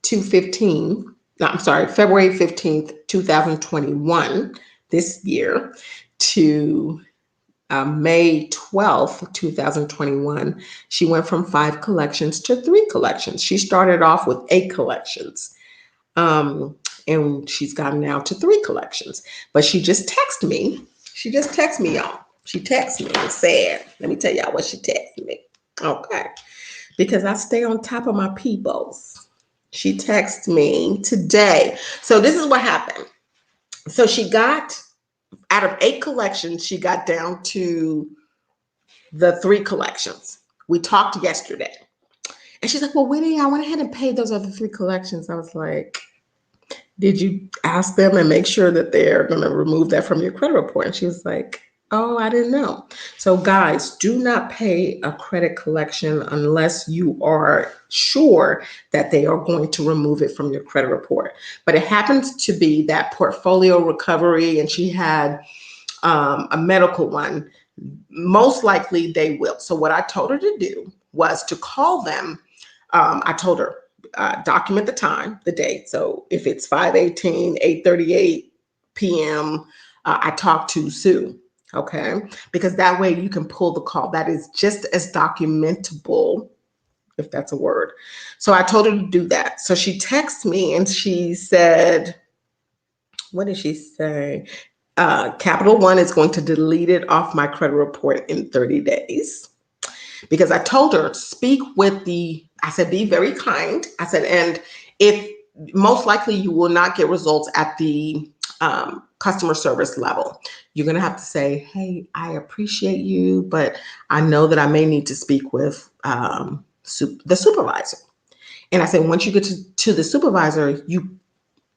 215, no, I'm sorry, February 15th, 2021, this year, to May 12th, 2021, she went from 5 collections to 3 collections. She started off with 8 collections. And she's gotten now to 3 collections. But she just texted me. Y'all. She texted me and said, let me tell y'all what she texted me. Okay. Because I stay on top of my peoples. She texted me today. So this is what happened. So she got, out of 8 collections, she got down to the 3 collections. We talked yesterday. And she's like, well, Winnie, I went ahead and paid those other 3 collections. I was like, did you ask them and make sure that they're going to remove that from your credit report? And she was like, oh, I didn't know. So guys, do not pay a credit collection unless you are sure that they are going to remove it from your credit report. But it happens to be that portfolio recovery, and she had a medical one. Most likely they will. So what I told her to do was to call them. I told her, document the time, the date. So if it's 5:18, 8:38 p.m., I talked to Sue. Okay. Because that way you can pull the call. That is just as documentable, if that's a word. So I told her to do that. So she texted me and she said, what did she say? Capital One is going to delete it off my credit report in 30 days. Because I told her, I said, be very kind. I said, and if most likely you will not get results at the customer service level. You're going to have to say, hey, I appreciate you, but I know that I may need to speak with the supervisor. And I said, once you get to the supervisor, you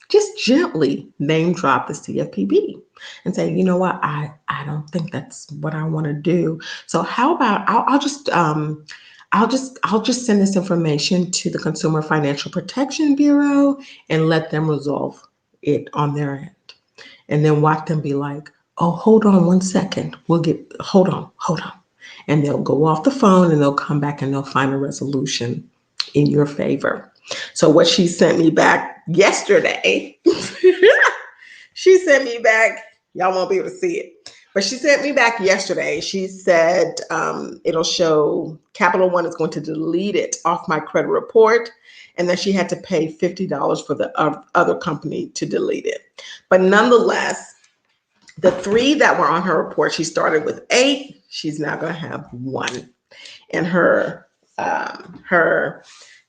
just gently name drop the CFPB and say, you know what, I don't think that's what I want to do. So how about I'll just send this information to the Consumer Financial Protection Bureau and let them resolve it on their end. And then watch them be like, oh, hold on 1 second. Hold on. And they'll go off the phone and they'll come back and they'll find a resolution in your favor. So what she sent me back yesterday, she sent me back, y'all won't be able to see it, but she sent me back yesterday. She said it'll show Capital One is going to delete it off my credit report, and then she had to pay $50 for the other company to delete it. But nonetheless, the 3 that were on her report, she started with 8. She's now going to have 1. And her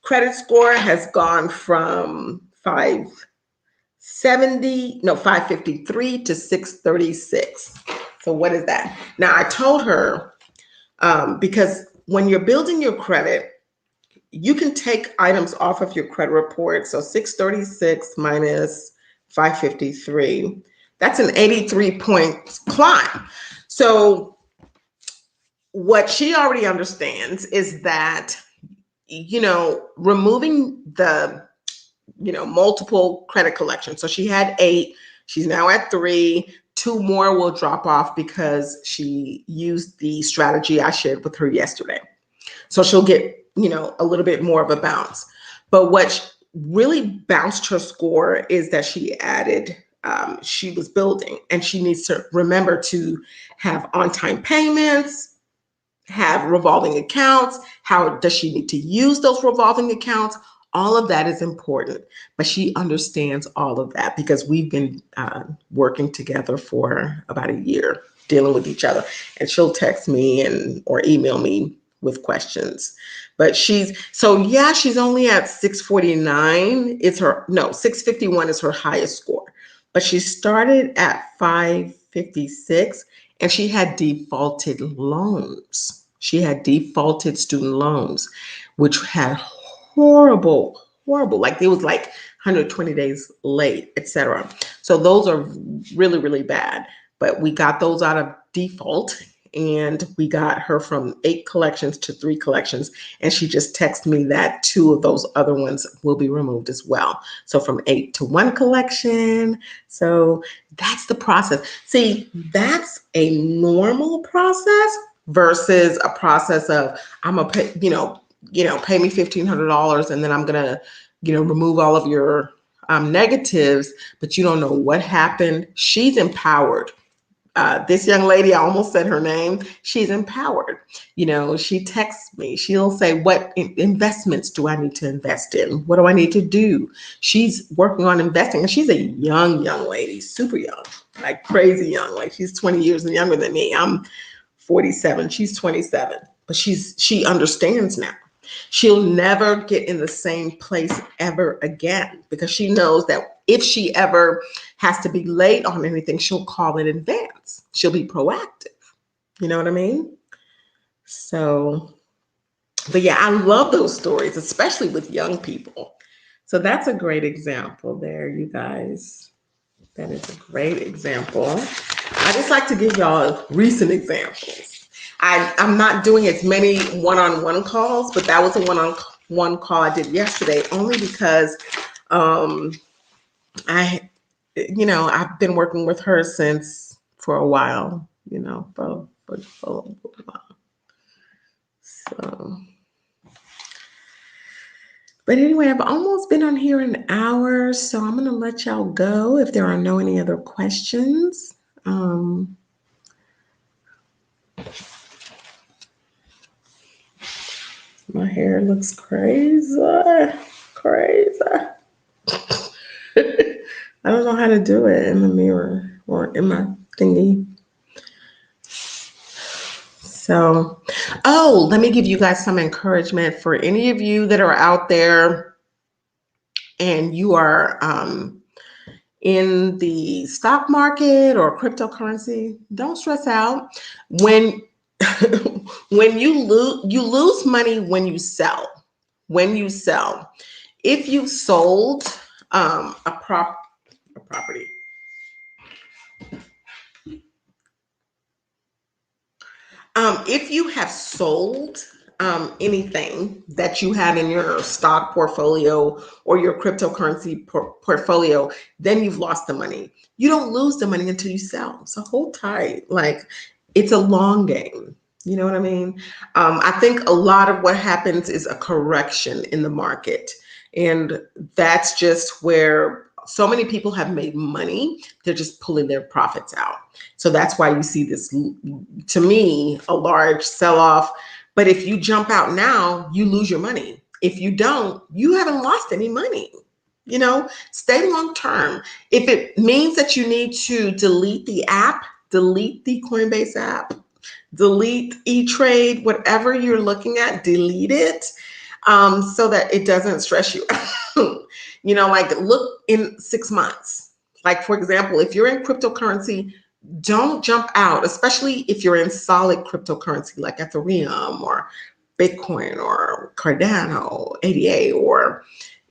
credit score has gone from 553 to 636. So what is that? Now I told her, because when you're building your credit, you can take items off of your credit report. So 636 minus 553, that's an 83 point climb. So what she already understands is that, removing the, multiple credit collections. So she had 8, she's now at 3, 2 more will drop off because she used the strategy I shared with her yesterday. So she'll get, a little bit more of a bounce. But what really bounced her score is that she added, she was building, and she needs to remember to have on-time payments, have revolving accounts. How does she need to use those revolving accounts? All of that is important, but she understands all of that because we've been working together for about a year, dealing with each other, and she'll text me or email me with questions. But she's only at 649. 651 is her highest score, but she started at 556. And she had defaulted loans. She had defaulted student loans, which had horrible, like it was like 120 days late, etc. So those are really, really bad. But we got those out of default, and we got her from 8 collections to 3 collections. And she just texted me that 2 of those other ones will be removed as well. So from 8 to 1 collection. So that's the process. See, that's a normal process versus a process of I'm gonna pay, pay me $1,500, and then I'm gonna, remove all of your negatives, but you don't know what happened. She's empowered. This young lady, I almost said her name. She's empowered. She texts me. She'll say, what investments do I need to invest in? What do I need to do? She's working on investing, and she's a young lady, super young, like crazy young. Like she's 20 years younger than me. I'm 47. She's 27, but she understands now. She'll never get in the same place ever again because she knows that if she ever has to be late on anything, she'll call in advance. She'll be proactive. You know what I mean? So, but yeah, I love those stories, especially with young people. So that's a great example there, you guys. That is a great example. I just like to give y'all recent examples. I'm not doing as many one-on-one calls, but that was a one-on-one call I did yesterday only because I've been working with her for a while, for a while. So, but anyway, I've almost been on here an hour, so I'm going to let y'all go if there are any other questions. My hair looks crazy. I don't know how to do it in the mirror or in my thingy. So, let me give you guys some encouragement for any of you that are out there and you are in the stock market or cryptocurrency. Don't stress out. When you lose money when you sell. If you sold a property, if you have sold anything that you had in your stock portfolio or your cryptocurrency portfolio, then you've lost the money. You don't lose the money until you sell. So hold tight. Like, it's a long game. You know what I mean? I think a lot of what happens is a correction in the market. And that's just where so many people have made money. They're just pulling their profits out. So that's why you see this, to me, a large sell-off. But if you jump out now, you lose your money. If you don't, you haven't lost any money. Stay long term. If it means that you need to delete the app, delete the Coinbase app, delete E-Trade, whatever you're looking at, delete it so that it doesn't stress you out. Like look in 6 months. Like, for example, if you're in cryptocurrency, don't jump out, especially if you're in solid cryptocurrency like Ethereum or Bitcoin or Cardano, ADA, or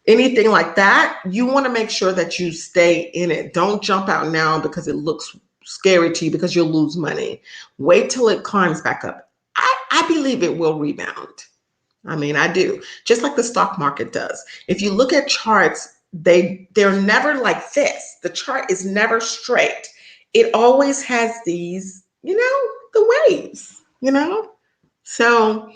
anything like that. You want to make sure that you stay in it. Don't jump out now because it looks scary to you because you'll lose money. Wait till it climbs back up. I believe it will rebound. I mean, I do. Just like the stock market does. If you look at charts, they're never like this. The chart is never straight. it always has these, the waves, So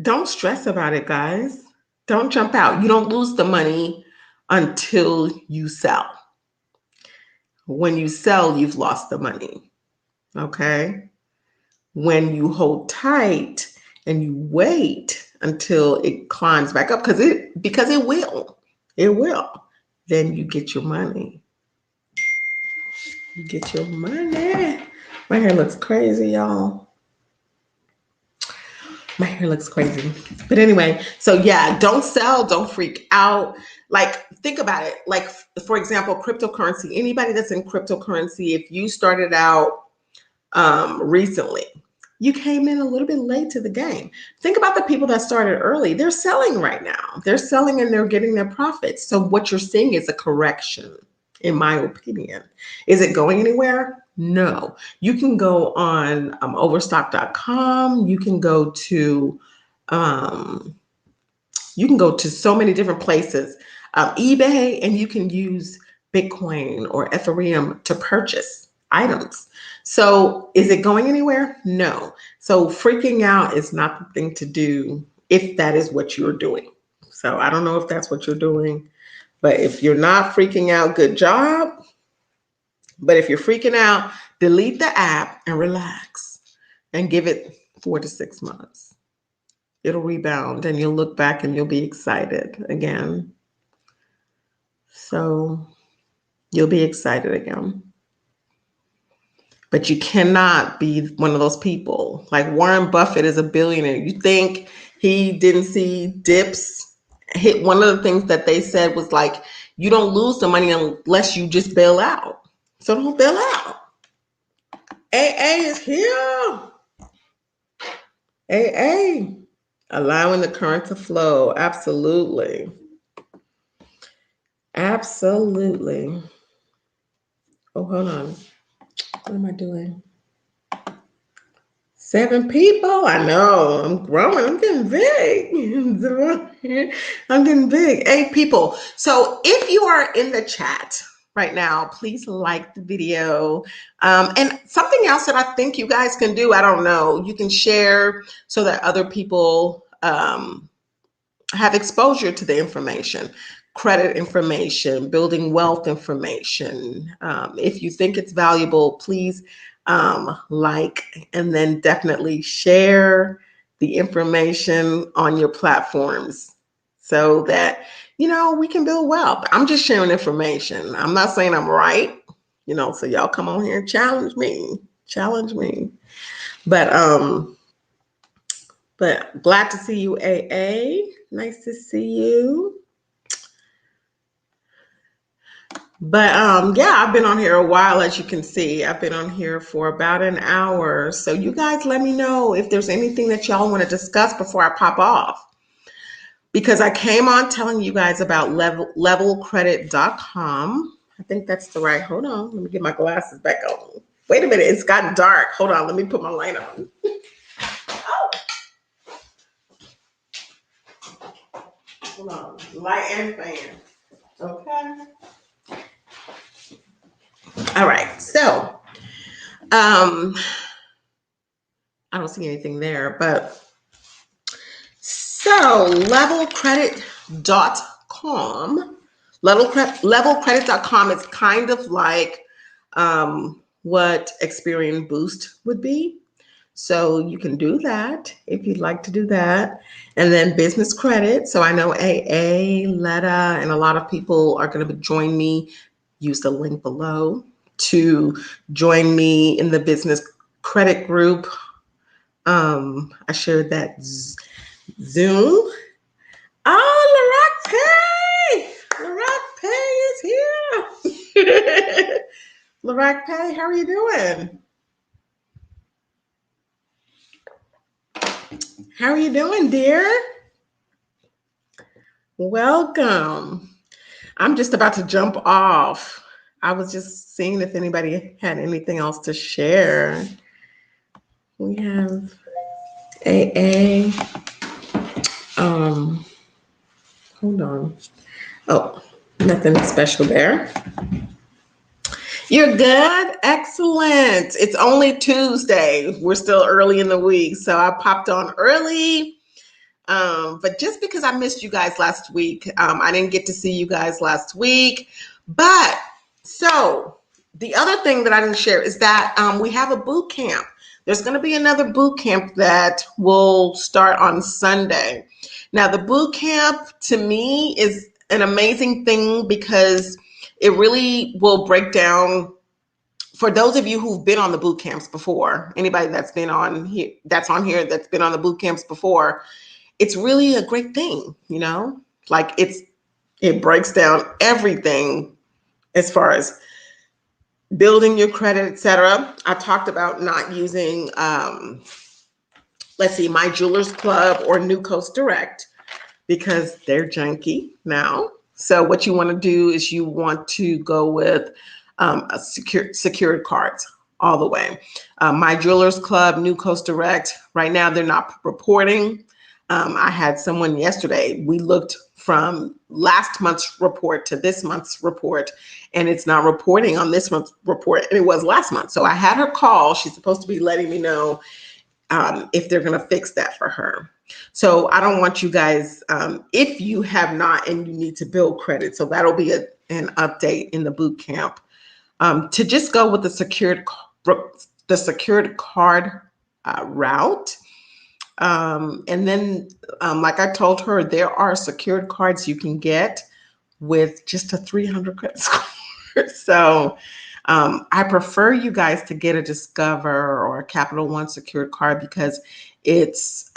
don't stress about it, guys. Don't jump out. You don't lose the money until you sell. When you sell, you've lost the money. Okay? When you hold tight and you wait until it climbs back up, because it will, then you get your money. You get your money. My hair looks crazy, y'all. My hair looks crazy. But anyway, so yeah, don't sell, don't freak out. Like, think about it. Like, for example, cryptocurrency. Anybody that's in cryptocurrency, if you started out recently, you came in a little bit late to the game. Think about the people that started early. They're selling right now. They're selling and they're getting their profits. So what you're seeing is a correction, in my opinion. Is it going anywhere? No. You can go on overstock.com. You can go to so many different places, eBay, and you can use Bitcoin or Ethereum to purchase items. So is it going anywhere? No. So freaking out is not the thing to do if that is what you're doing. So I don't know if that's what you're doing, but if you're not freaking out, good job. But if you're freaking out, delete the app and relax and give it 4 to 6 months. It'll rebound and you'll look back and you'll be excited again. So you'll be excited again. But you cannot be one of those people. Like Warren Buffett is a billionaire. You think he didn't see dips? One of the things that they said was like, you don't lose the money unless you just bail out. So don't bail out. AA is here. AA. Allowing the current to flow. Absolutely. Absolutely. Oh, hold on. What am I doing? 7 people. I know. I'm growing. I'm getting big. I'm getting big. 8 people. So if you are in the chat right now, please like the video. And something else that I think you guys can do, I don't know, you can share so that other people have exposure to the information. Credit information, building wealth information. If you think it's valuable, please like, and then definitely share the information on your platforms so that, we can build wealth. I'm just sharing information. I'm not saying I'm right, so y'all come on here and challenge me. But glad to see you, AA. Nice to see you. But yeah, I've been on here a while, as you can see. I've been on here for about an hour. So you guys let me know if there's anything that y'all want to discuss before I pop off. Because I came on telling you guys about levelcredit.com. I think that's the right. Hold on. Let me get my glasses back on. Wait a minute. It's gotten dark. Hold on. Let me put my light on. Oh. Hold on. Light and fan. Okay. All right. So, I don't see anything there, but so levelcredit.com. Levelcredit.com is kind of like what Experian Boost would be. So you can do that if you'd like to do that. And then business credit. So I know AA, Letta, and a lot of people are going to join me. Use the link below to join me in the business credit group. I shared that Zoom. Oh, Larac Pay is here. Larac Pay, how are you doing? How are you doing, dear? Welcome. I'm just about to jump off. I was just seeing if anybody had anything else to share. We have AA. Hold on. Oh, nothing special there. You're good? Excellent. It's only Tuesday. We're still early in the week. So I popped on early. But just because I missed you guys last week, I didn't get to see you guys last week. But so the other thing that I didn't share is that we have a boot camp. There's going to be another boot camp that will start on Sunday. Now, the boot camp to me is an amazing thing because it really will break down for those of you who've been on the boot camps before, anybody that's been on here, that's been on the boot camps before, it's really a great thing, like it breaks down everything as far as building your credit, etc. I talked about not using, My Jewelers Club or New Coast Direct because they're junky now. So what you want to do is you want to go with a secured cards all the way. My Jewelers Club, New Coast Direct, right now they're not reporting. I had someone yesterday, we looked from last month's report to this month's report, and it's not reporting on this month's report, and it was last month. So I had her call. She's supposed to be letting me know if they're going to fix that for her. So I don't want you guys, if you have not and you need to build credit, so that'll be an update in the boot camp, to just go with the secured card route. And then, like I told her, there are secured cards you can get with just a 300 credit score. So I prefer you guys to get a Discover or a Capital One secured card because it's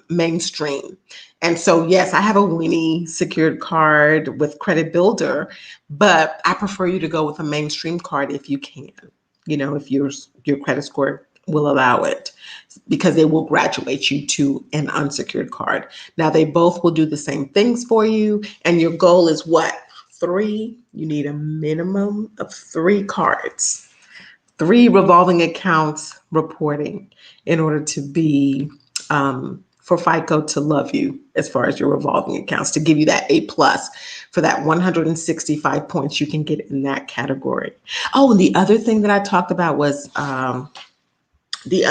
mainstream. And so, yes, I have a Winnie secured card with Credit Builder, but I prefer you to go with a mainstream card if you can, if your credit score will allow it, because they will graduate you to an unsecured card. Now, they both will do the same things for you. And your goal is what? 3. You need a minimum of 3 cards, 3 revolving accounts reporting in order to be, for FICO to love you as far as your revolving accounts, to give you that A+ for that 165 points you can get in that category. Oh, and the other thing that I talked about was, the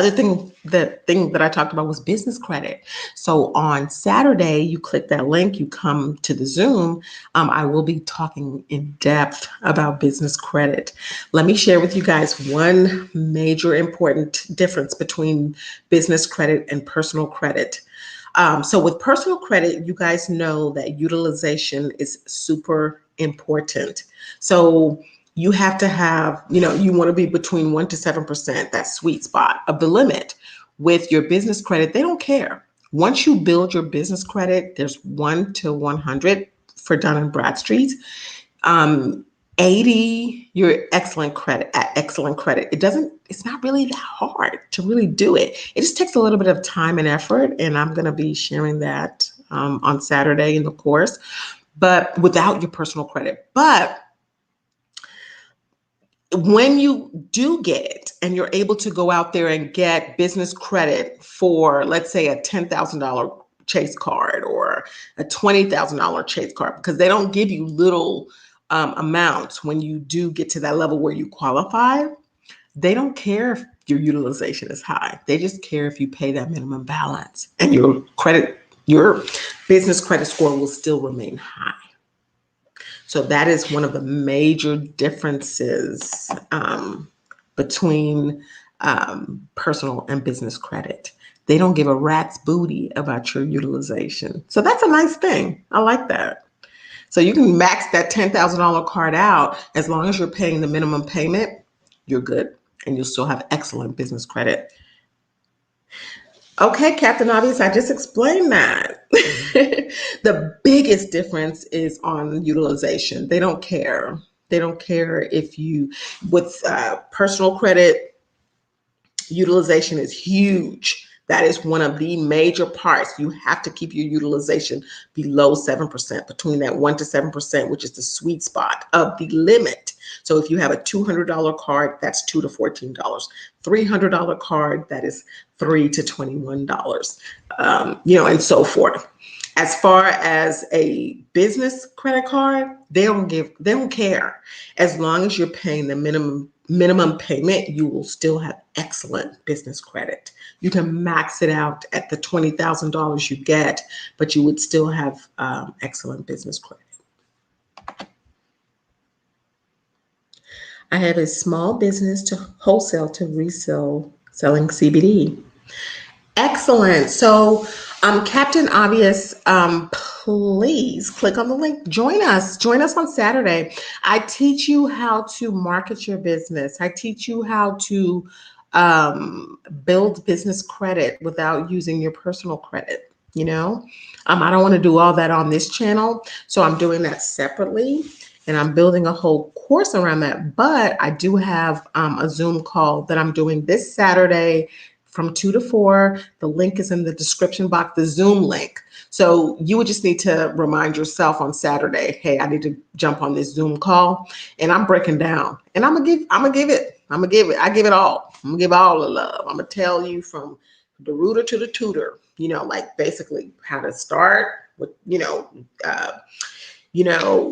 thing that I talked about was business credit. So on Saturday, you click that link, you come to the Zoom. I will be talking in depth about business credit. Let me share with you guys one major important difference between business credit and personal credit. So with personal credit, you guys know that utilization is super important. So you have to have, you want to be between 1% to 7%, that sweet spot of the limit. With your business credit, they don't care. Once you build your business credit, there's 1 to 100 for Dun & Bradstreet. 80, you're excellent credit. It's not really that hard to really do it. It just takes a little bit of time and effort, and I'm going to be sharing that on Saturday in the course, but without your personal credit. But when you do get it and you're able to go out there and get business credit for, let's say, a $10,000 Chase card or a $20,000 Chase card, because they don't give you little amounts when you do get to that level where you qualify, they don't care if your utilization is high. They just care if you pay that minimum balance, and your business credit score will still remain high. So that is one of the major differences between personal and business credit. They don't give a rat's booty about your utilization. So that's a nice thing. I like that. So you can max that $10,000 card out. As long as you're paying the minimum payment, you're good. And you'll still have excellent business credit. Okay, Captain Obvious, I just explained that. The biggest difference is on utilization. They don't care. They don't care if you, with personal credit, utilization is huge. That is one of the major parts. You have to keep your utilization below 7%, between that 1% to 7%, which is the sweet spot of the limit. So if you have a $200 card, that's $2 to $14. $300 card, that is $3 to $21. and so forth. As far as a business credit card, they don't care. As long as you're paying the minimum payment, you will still have excellent business credit. You can max it out at the $20,000 you get, but you would still have excellent business credit. I have a small business to wholesale to resell selling CBD. Excellent. So, Captain Obvious, please click on the link. Join us. Join us on Saturday. I teach you how to market your business. I teach you how to build business credit without using your personal credit. I don't want to do all that on this channel, so I'm doing that separately. And I'm building a whole course around that. But I do have a Zoom call that I'm doing this Saturday from 2 to 4. The link is in the description box, the Zoom link. So you would just need to remind yourself on Saturday, hey, I need to jump on this Zoom call, and I'm breaking down, and I'm gonna give it. I give it all. I'm gonna give all the love. I'm gonna tell you from the rooter to the tutor, like basically how to start with,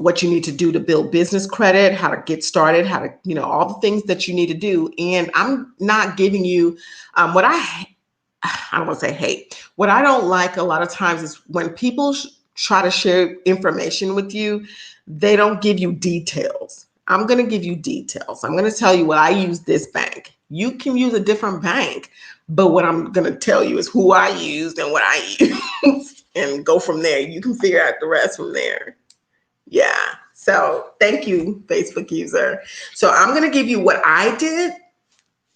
what you need to do to build business credit, how to get started, how to, all the things that you need to do. And I'm not giving you what I don't want to say hate. What I don't like a lot of times is when people try to share information with you, they don't give you details. I'm going to give you details. I'm going to tell you what I use this bank. You can use a different bank, but what I'm going to tell you is who I used and what I used and go from there. You can figure out the rest from there. Yeah. So thank you, Facebook user. So I'm going to give you what I did,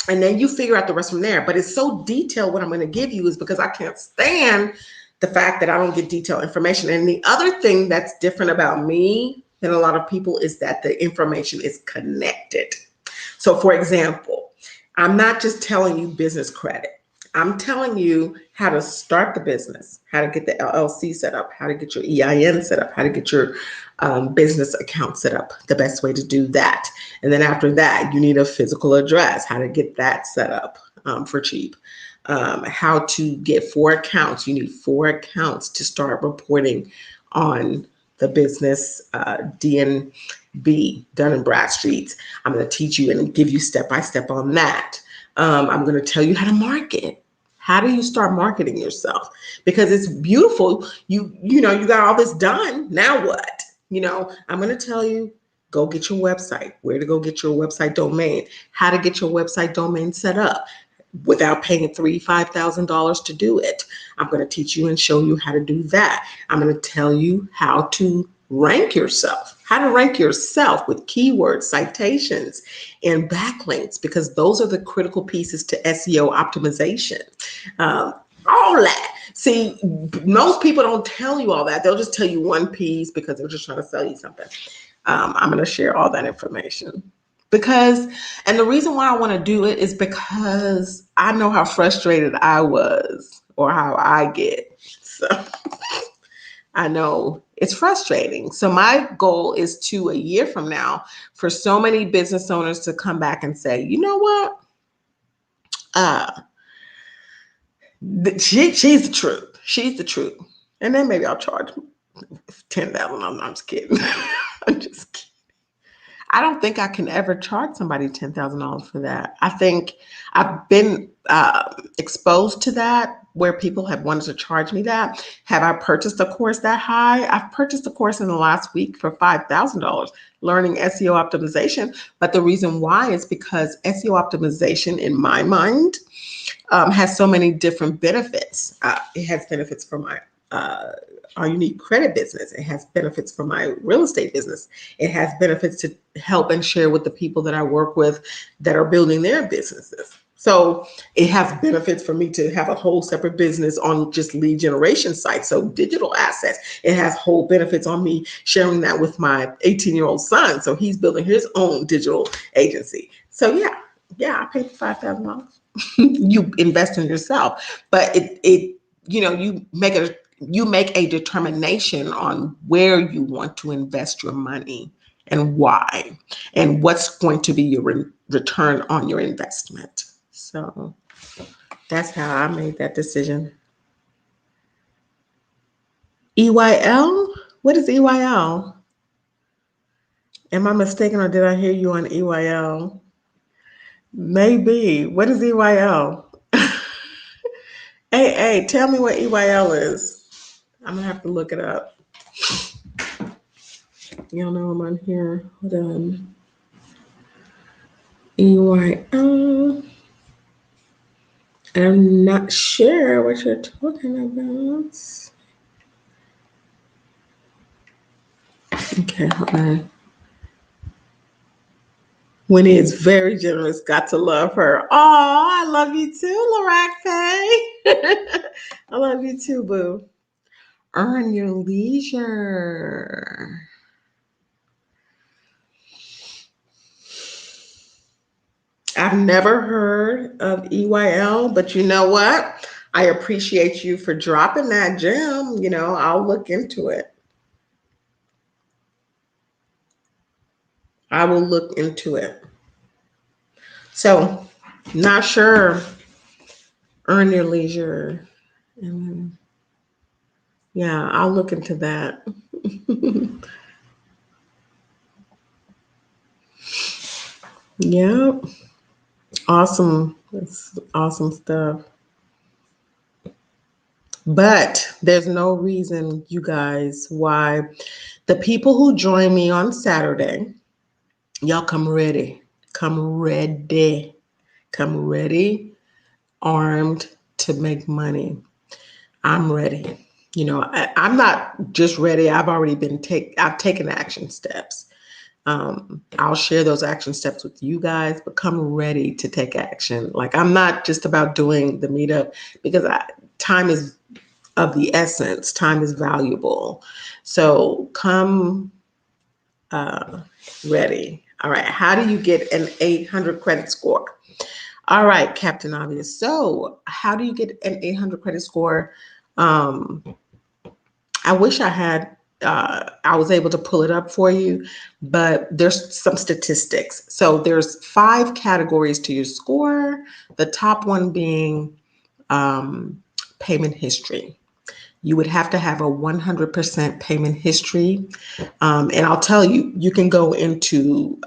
and then you figure out the rest from there. But it's so detailed what I'm going to give you is because I can't stand the fact that I don't get detailed information. And the other thing that's different about me than a lot of people is that the information is connected. So for example, I'm not just telling you business credit. I'm telling you how to start the business, how to get the LLC set up, how to get your EIN set up, how to get your business account set up, the best way to do that. And then after that, you need a physical address, how to get that set up for cheap. How to get 4 accounts. You need 4 accounts to start reporting on the business DNB, Dun and Bradstreet. I'm going to teach you and give you step-by-step on that. I'm going to tell you how to market. How do you start marketing yourself? Because it's beautiful. You got all this done. Now what? I'm going to tell you, go get your website, where to go get your website domain, how to get your website domain set up without paying $3,000, $5,000 to do it. I'm going to teach you and show you how to do that. I'm going to tell you how to rank yourself, with keywords, citations, and backlinks, because those are the critical pieces to SEO optimization. All that. See, most people don't tell you all that. They'll just tell you one piece because they're just trying to sell you something. I'm going to share all that information and the reason why I want to do it is because I know how frustrated I was or how I get. So I know it's frustrating. So my goal is to, a year from now, for so many business owners to come back and say, you know what? She's the truth. She's the truth. And then maybe I'll charge $10,000. I'm just kidding. I'm just kidding. I don't think I can ever charge somebody $10,000 for that. I think I've been exposed to that where people have wanted to charge me that. Have I purchased a course that high? I've purchased a course in the last week for $5,000 learning SEO optimization. But the reason why is because SEO optimization, in my mind, has so many different benefits. It has benefits for my our unique credit business. It has benefits for my real estate business. It has benefits to help and share with the people that I work with that are building their businesses. So it has benefits for me to have a whole separate business on just lead generation sites. So digital assets, it has whole benefits on me sharing that with my 18-year-old son. So he's building his own digital agency. So yeah, I paid $5,000. You invest in yourself, but you make a determination on where you want to invest your money and why, and what's going to be your return on your investment. So that's how I made that decision. EYL? What is EYL? Am I mistaken or did I hear you on EYL? Maybe. What is EYL? Hey, tell me what EYL is. I'm gonna have to look it up. Y'all know I'm on here. Hold on. EYL. I'm not sure what you're talking about. Okay, hold on. Winnie is very generous. Got to love her. Oh, I love you too, Lorac. I love you too, boo. Earn your leisure. I've never heard of EYL, but you know what? I appreciate you for dropping that gem. You know, I'll look into it. I will look into it. So, not sure. Earn your leisure. Yeah, I'll look into that. Yep. Awesome. That's awesome stuff. But there's no reason, you guys, why the people who join me on Saturday, y'all come ready. Come ready. Come ready, armed to make money. I'm ready. You know, I'm not just ready. I've taken action steps. I'll share those action steps with you guys, but come ready to take action. Like, I'm not just about doing the meetup because time is of the essence. Time is valuable. So come ready. All right. How do you get an 800 credit score? All right, Captain Obvious. So how do you get an 800 credit score? I wish I was able to pull it up for you, but there's some statistics. So there's 5 categories to your score. The top one being payment history. You would have to have a 100% payment history. And I'll tell you, you can go into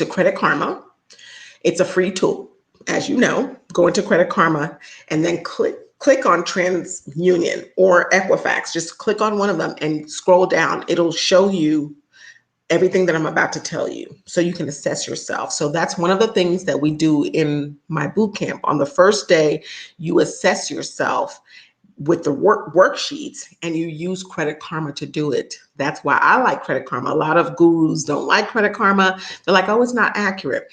Credit Karma. It's a free tool, as you know. Go into Credit Karma and then click on TransUnion or Equifax. Just click on one of them and scroll down. It'll show you everything that I'm about to tell you so you can assess yourself. So that's one of the things that we do in my boot camp. On the first day, you assess yourself with the worksheets and you use Credit Karma to do it. That's why I like Credit Karma. A lot of gurus don't like Credit Karma. They're like, oh, it's not accurate.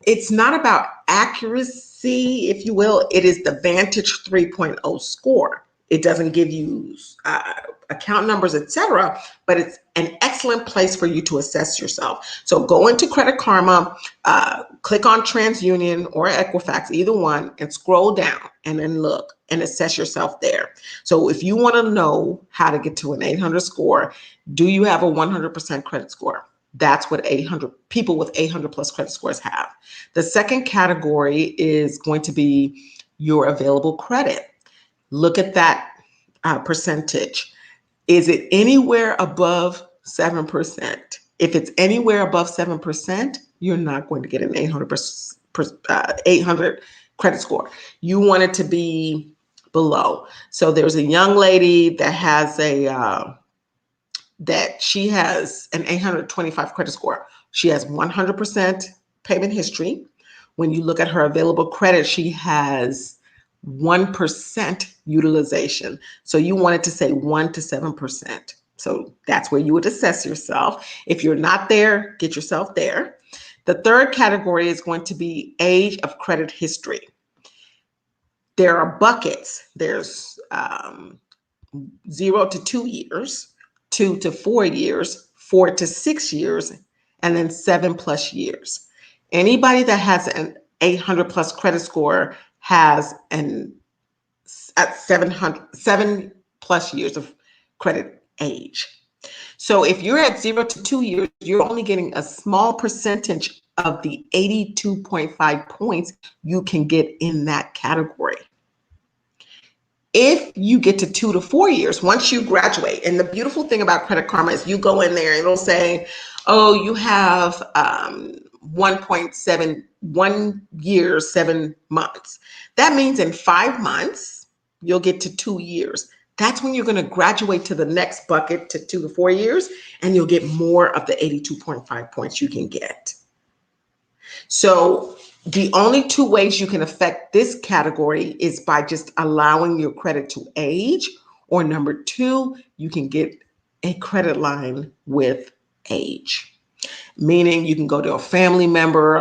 It's not about accuracy, if you will. It is the Vantage 3.0 score. It doesn't give you account numbers, etc., but it's an excellent place for you to assess yourself. So go into Credit Karma, click on TransUnion or Equifax, either one, and scroll down and then look and assess yourself there. So if you want to know how to get to an 800 score, do you have a 100% credit score? That's what 800 people with 800 plus credit scores have. The second category is going to be your available credit. Look at that percentage. Is it anywhere above 7%? If it's anywhere above 7%, you're not going to get an 800 credit score. You want it to be below. So there's a young lady that has she has an 825 credit score. She has 100% payment history. When you look at her available credit, she has 1% utilization. So you want it to say 1 to 7%. So that's where you would assess yourself. If you're not there, get yourself there. The third category is going to be age of credit history. There are buckets. There's 0 to 2 years, 2 to 4 years, 4 to 6 years, and then 7+ years. Anybody that has an 800 plus credit score has at 7+ years of credit age. So if you're at 0 to 2 years, you're only getting a small percentage of the 82.5 points you can get in that category. If you get to 2 to 4 years, once you graduate, and the beautiful thing about Credit Karma is you go in there and it'll say, oh, you have 1.71 years, 7 months. That means in 5 months, you'll get to 2 years. That's when you're going to graduate to the next bucket to 2 to 4 years, and you'll get more of the 82.5 points you can get. So the only two ways you can affect this category is by just allowing your credit to age, or number two, you can get a credit line with age. Meaning you can go to a family member,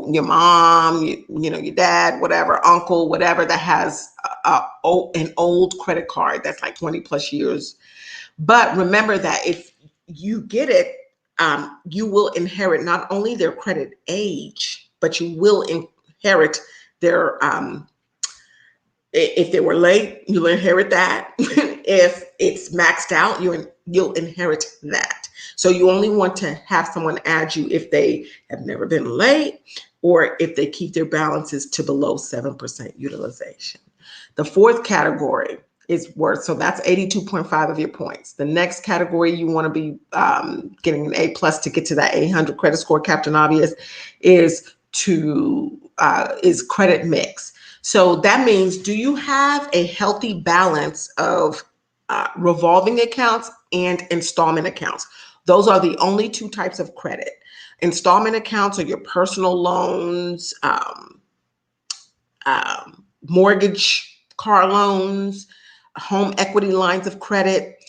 your mom, your dad, whatever, uncle, whatever, that has an old credit card that's like 20 plus years. But remember that if you get it, you will inherit not only their credit age, but you will inherit their, if they were late, you'll inherit that. If it's maxed out, you'll inherit that. So you only want to have someone add you if they have never been late, or if they keep their balances to below 7% utilization. The fourth category is worth, so that's 82.5 of your points. The next category you want to be getting an A plus to get to that 800 credit score, Captain Obvious, is credit mix. So that means, do you have a healthy balance of revolving accounts and installment accounts? Those are the only two types of credit. Installment accounts are your personal loans, mortgage, car loans, home equity lines of credit.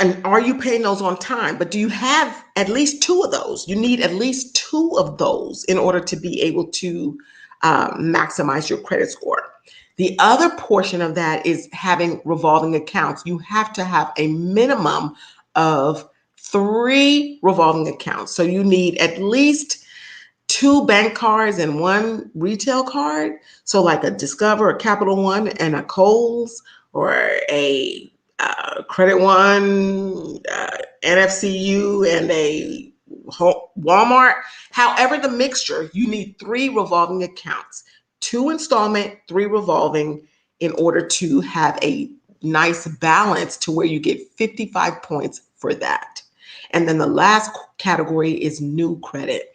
And are you paying those on time? But do you have at least two of those? You need at least two of those in order to be able to maximize your credit score. The other portion of that is having revolving accounts. You have to have a minimum of 3 revolving accounts. So you need at least 2 bank cards and 1 retail card. So like a Discover, a Capital One, and a Kohl's, or a Credit One, NFCU, and a Walmart. However, the mixture, you need 3 revolving accounts, 2 installment, 3 revolving, in order to have a nice balance to where you get 55 points for that. And then the last category is new credit.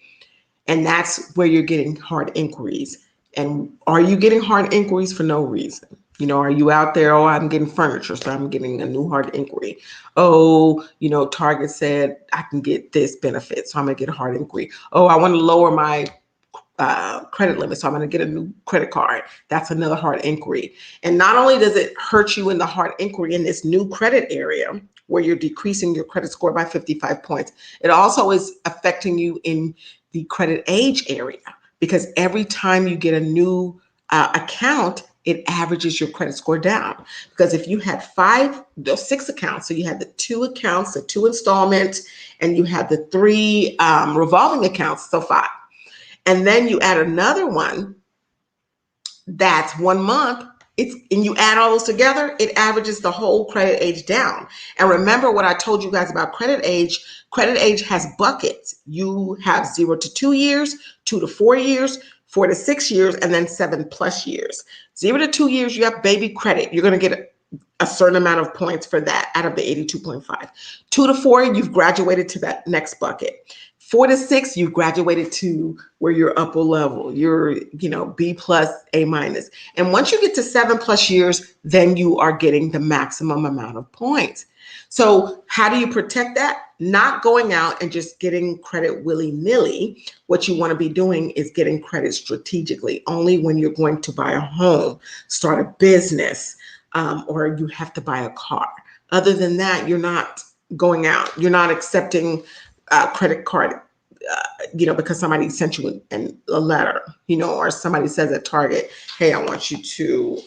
And that's where you're getting hard inquiries. And are you getting hard inquiries for no reason? Are you out there, oh, I'm getting furniture, so I'm getting a new hard inquiry. Oh, Target said I can get this benefit, so I'm going to get a hard inquiry. Oh, I want to lower my credit limit, so I'm going to get a new credit card. That's another hard inquiry. And not only does it hurt you in the hard inquiry in this new credit area, where you're decreasing your credit score by 55 points, it also is affecting you in the credit age area, because every time you get a new account, it averages your credit score down. Because if you had 6 accounts, so you had the 2 accounts, the 2 installments, and you had the 3 revolving accounts, so 5. And then you add another one that's 1 month, and you add all those together, it averages the whole credit age down. And remember what I told you guys about credit age. Credit age has buckets. You have 0 to 2 years, 2 to 4 years, 4 to 6 years, and then 7+ years. 0 to 2 years, you have baby credit. You're going to get a certain amount of points for that out of the 82.5. 2 to 4, you've graduated to that next bucket. 4 to 6, you've graduated to where you're upper level. You're, B plus, A minus. And once you get to 7+ years, then you are getting the maximum amount of points. So how do you protect that? Not going out and just getting credit willy-nilly. What you want to be doing is getting credit strategically, only when you're going to buy a home, start a business, or you have to buy a car. Other than that, you're not going out. You're not accepting credit card, because somebody sent you a letter, or somebody says at Target, hey, I want you to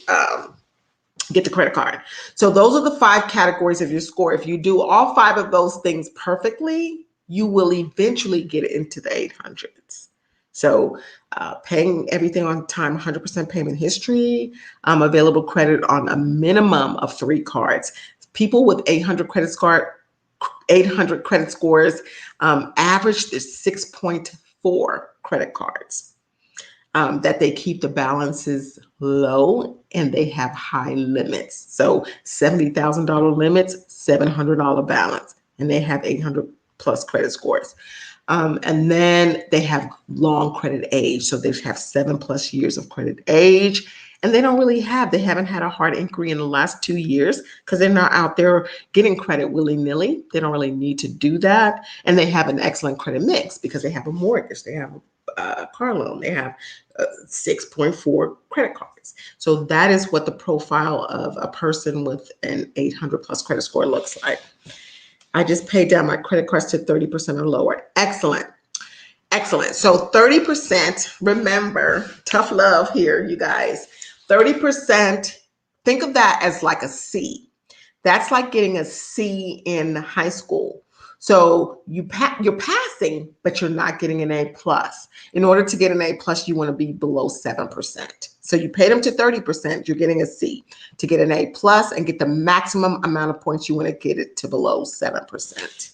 get the credit card. So those are the 5 categories of your score. If you do all 5 of those things perfectly, you will eventually get into the 800s. So paying everything on time, 100% payment history, available credit on a minimum of 3 cards. People with 800 credit scores average is 6.4 credit cards. that they keep the balances low and they have high limits. So $70,000 limits, $700 balance, and they have 800 plus credit scores. And then they have long credit age. So they have 7+ years of credit age. And they haven't had a hard inquiry in the last 2 years because they're not out there getting credit willy-nilly. They don't really need to do that. And they have an excellent credit mix because they have a mortgage, they have a car loan, they have 6.4 credit cards. So that is what the profile of a person with an 800 plus credit score looks like. I just paid down my credit cards to 30% or lower. Excellent. Excellent. So 30%, remember, tough love here, you guys. 30%, think of that as like a C. That's like getting a C in high school. So you're passing, but you're not getting an A+. In order to get an A+, you want to be below 7%. So you paid them to 30%, you're getting a C. To get an A+ and get the maximum amount of points, you want to get it to below 7%.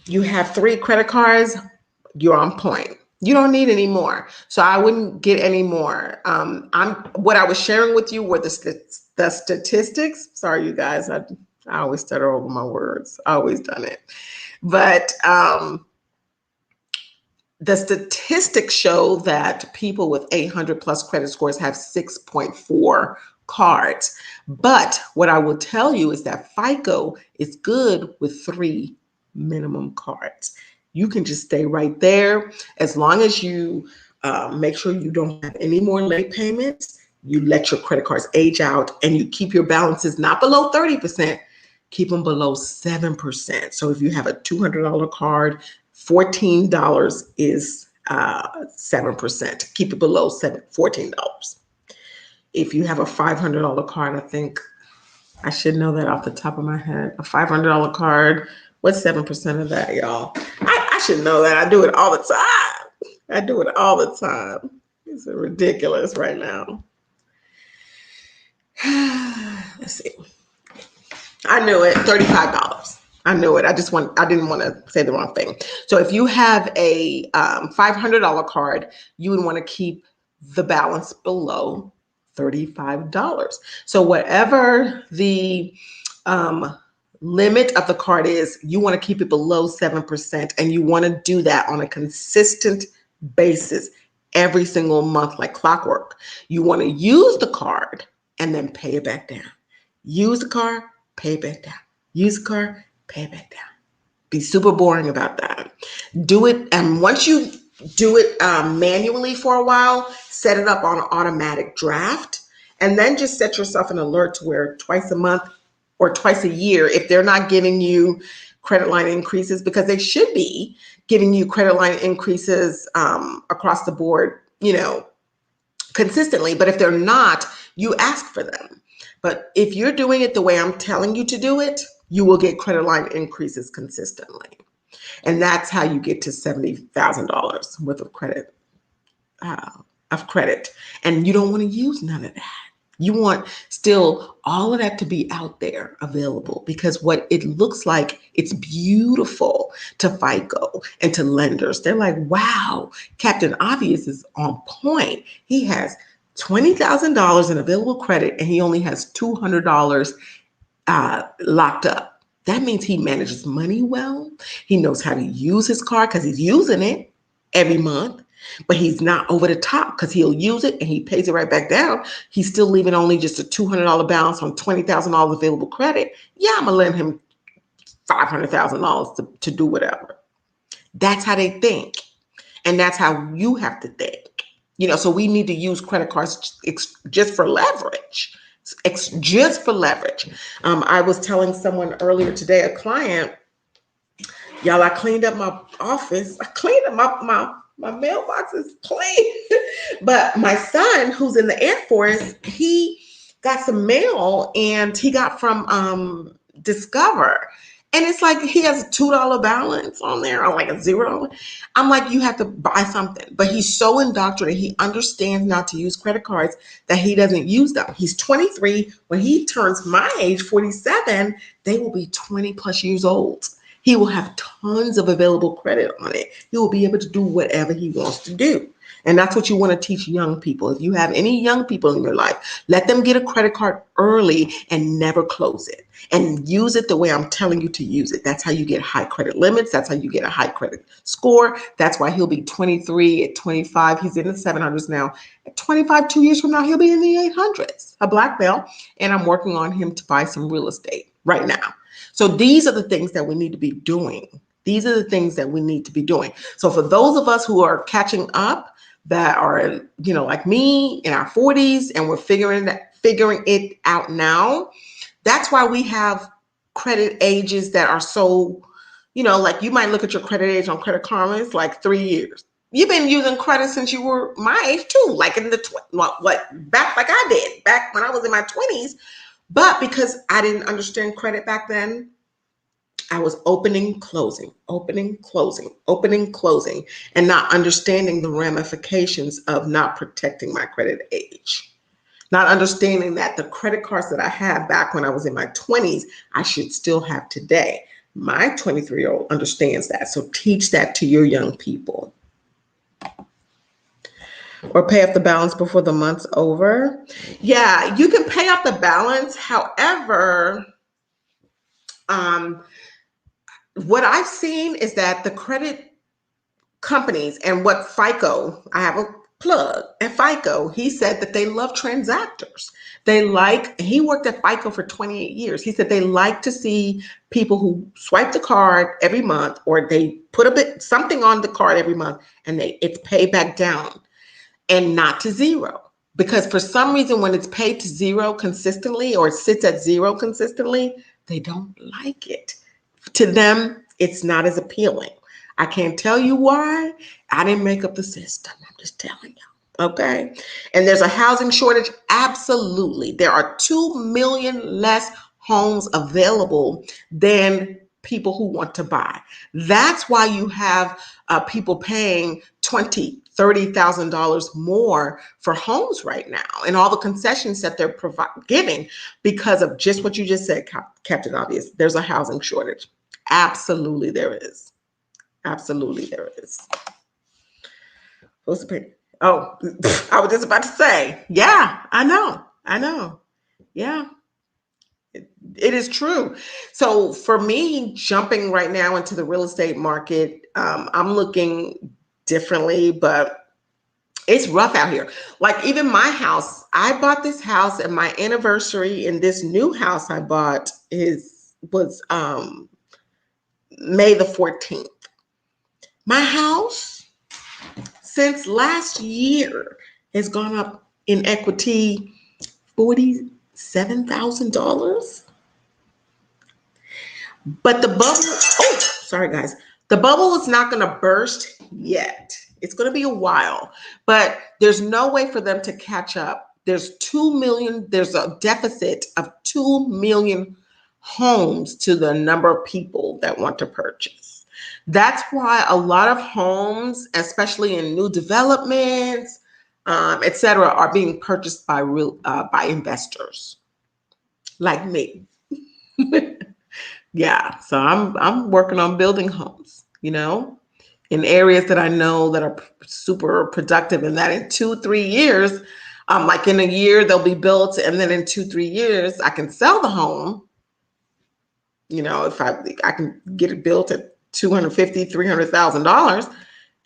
You have 3 credit cards, you're on point. You don't need any more. So I wouldn't get any more. What I was sharing with you were the statistics. Sorry, you guys, I always stutter over my words. I always done it. But the statistics show that people with 800 plus credit scores have 6.4 cards. But what I will tell you is that FICO is good with 3 minimum cards. You can just stay right there as long as you make sure you don't have any more late payments. You let your credit cards age out and you keep your balances not below 30%, keep them below 7%. So if you have a $200 card, $14 is 7%. Keep it below $14. If you have a $500 card, I think I should know that off the top of my head. A $500 card, what's 7% of that, y'all? I should know that. I do it all the time. It's ridiculous right now. Let's see. I knew it, $35. I knew it. I didn't want to say the wrong thing. So if you have a $500 card, you would want to keep the balance below $35. So whatever the limit of the card is, you want to keep it below 7%, and you want to do that on a consistent basis every single month like clockwork. You want to use the card and then pay it back down. Use the card, pay it back down. Use the card, pay it back down. Be super boring about that. Do it, and once you do it manually for a while, set it up on an automatic draft, and then just set yourself an alert to where twice a month or twice a year, if they're not giving you credit line increases, because they should be giving you credit line increases across the board, consistently. But if they're not, you ask for them. But if you're doing it the way I'm telling you to do it, you will get credit line increases consistently. And that's how you get to $70,000 worth of credit. And you don't want to use none of that. You want still all of that to be out there available, because what it looks like, it's beautiful to FICO and to lenders. They're like, wow, Captain Obvious is on point. He has $20,000 in available credit and he only has $200 locked up. That means he manages money well. He knows how to use his card because he's using it every month. But he's not over the top because he'll use it and he pays it right back down. He's still leaving only just a $200 balance on $20,000 available credit. Yeah, I'm going to lend him $500,000 to do whatever. That's how they think. And that's how you have to think. So we need to use credit cards just for leverage. Just for leverage. I was telling someone earlier today, a client, y'all, I cleaned up my office. I cleaned up my mailbox is clean. But my son, who's in the Air Force, he got some mail and he got from Discover. And it's like he has a $2 balance on there or like a $0. I'm like, you have to buy something. But he's so indoctrinated. He understands not to use credit cards that he doesn't use them. He's 23. When he turns my age, 47, they will be 20 plus years old. He will have tons of available credit on it. He will be able to do whatever he wants to do. And that's what you want to teach young people. If you have any young people in your life, let them get a credit card early and never close it. And use it the way I'm telling you to use it. That's how you get high credit limits. That's how you get a high credit score. That's why he'll be 23 at 25. He's in the 700s now. At 25, 2 years from now, he'll be in the 800s, a black belt. And I'm working on him to buy some real estate right now. So these are the things that we need to be doing. These are the things that we need to be doing. So for those of us who are catching up, that are, like me in our 40s, and we're figuring it out now, that's why we have credit ages that are so, like you might look at your credit age on Credit Karma, it's like 3 years. You've been using credit since you were my age too, like in the back like I did back when I was in my 20s. But because I didn't understand credit back then, I was opening, closing, and not understanding the ramifications of not protecting my credit age. Not understanding that the credit cards that I had back when I was in my 20s, I should still have today. My 23-year-old understands that. So teach that to your young people. Or pay off the balance before the month's over. Yeah, you can pay off the balance. However, what I've seen is that the credit companies and what FICO, I have a plug at FICO, he said that they love transactors. He worked at FICO for 28 years. He said they like to see people who swipe the card every month, or they put something on the card every month, and it's paid back down and not to zero. Because for some reason, when it's paid to zero consistently, or it sits at zero consistently, they don't like it. To them, it's not as appealing. I can't tell you why. I didn't make up the system. I'm just telling you. Okay. And there's a housing shortage. Absolutely. There are 2 million less homes available than people who want to buy. That's why you have people paying $20,000, $30,000 more for homes right now, and all the concessions that they're giving because of just what you just said, Captain Obvious. There's a housing shortage. Absolutely there is. Absolutely there is. Oh, I was just about to say, yeah, I know. Yeah, it is true. So for me, jumping right now into the real estate market, I'm looking differently, but it's rough out here. Like even my house, I bought this house, and my anniversary in this new house I bought was May the 14th. My house since last year has gone up in equity $47,000. But the bubble, sorry guys, the bubble is not going to burst yet. It's going to be a while, but there's no way for them to catch up. There's a deficit of 2 million homes to the number of people that want to purchase. That's why a lot of homes, especially in new developments, et cetera, are being purchased by investors like me. Yeah, so I'm working on building homes, in areas that I know that are super productive, and that in 2-3 years, like in a year they'll be built, and then in 2-3 years I can sell the home. If I can get it built at $250,000-$300,000,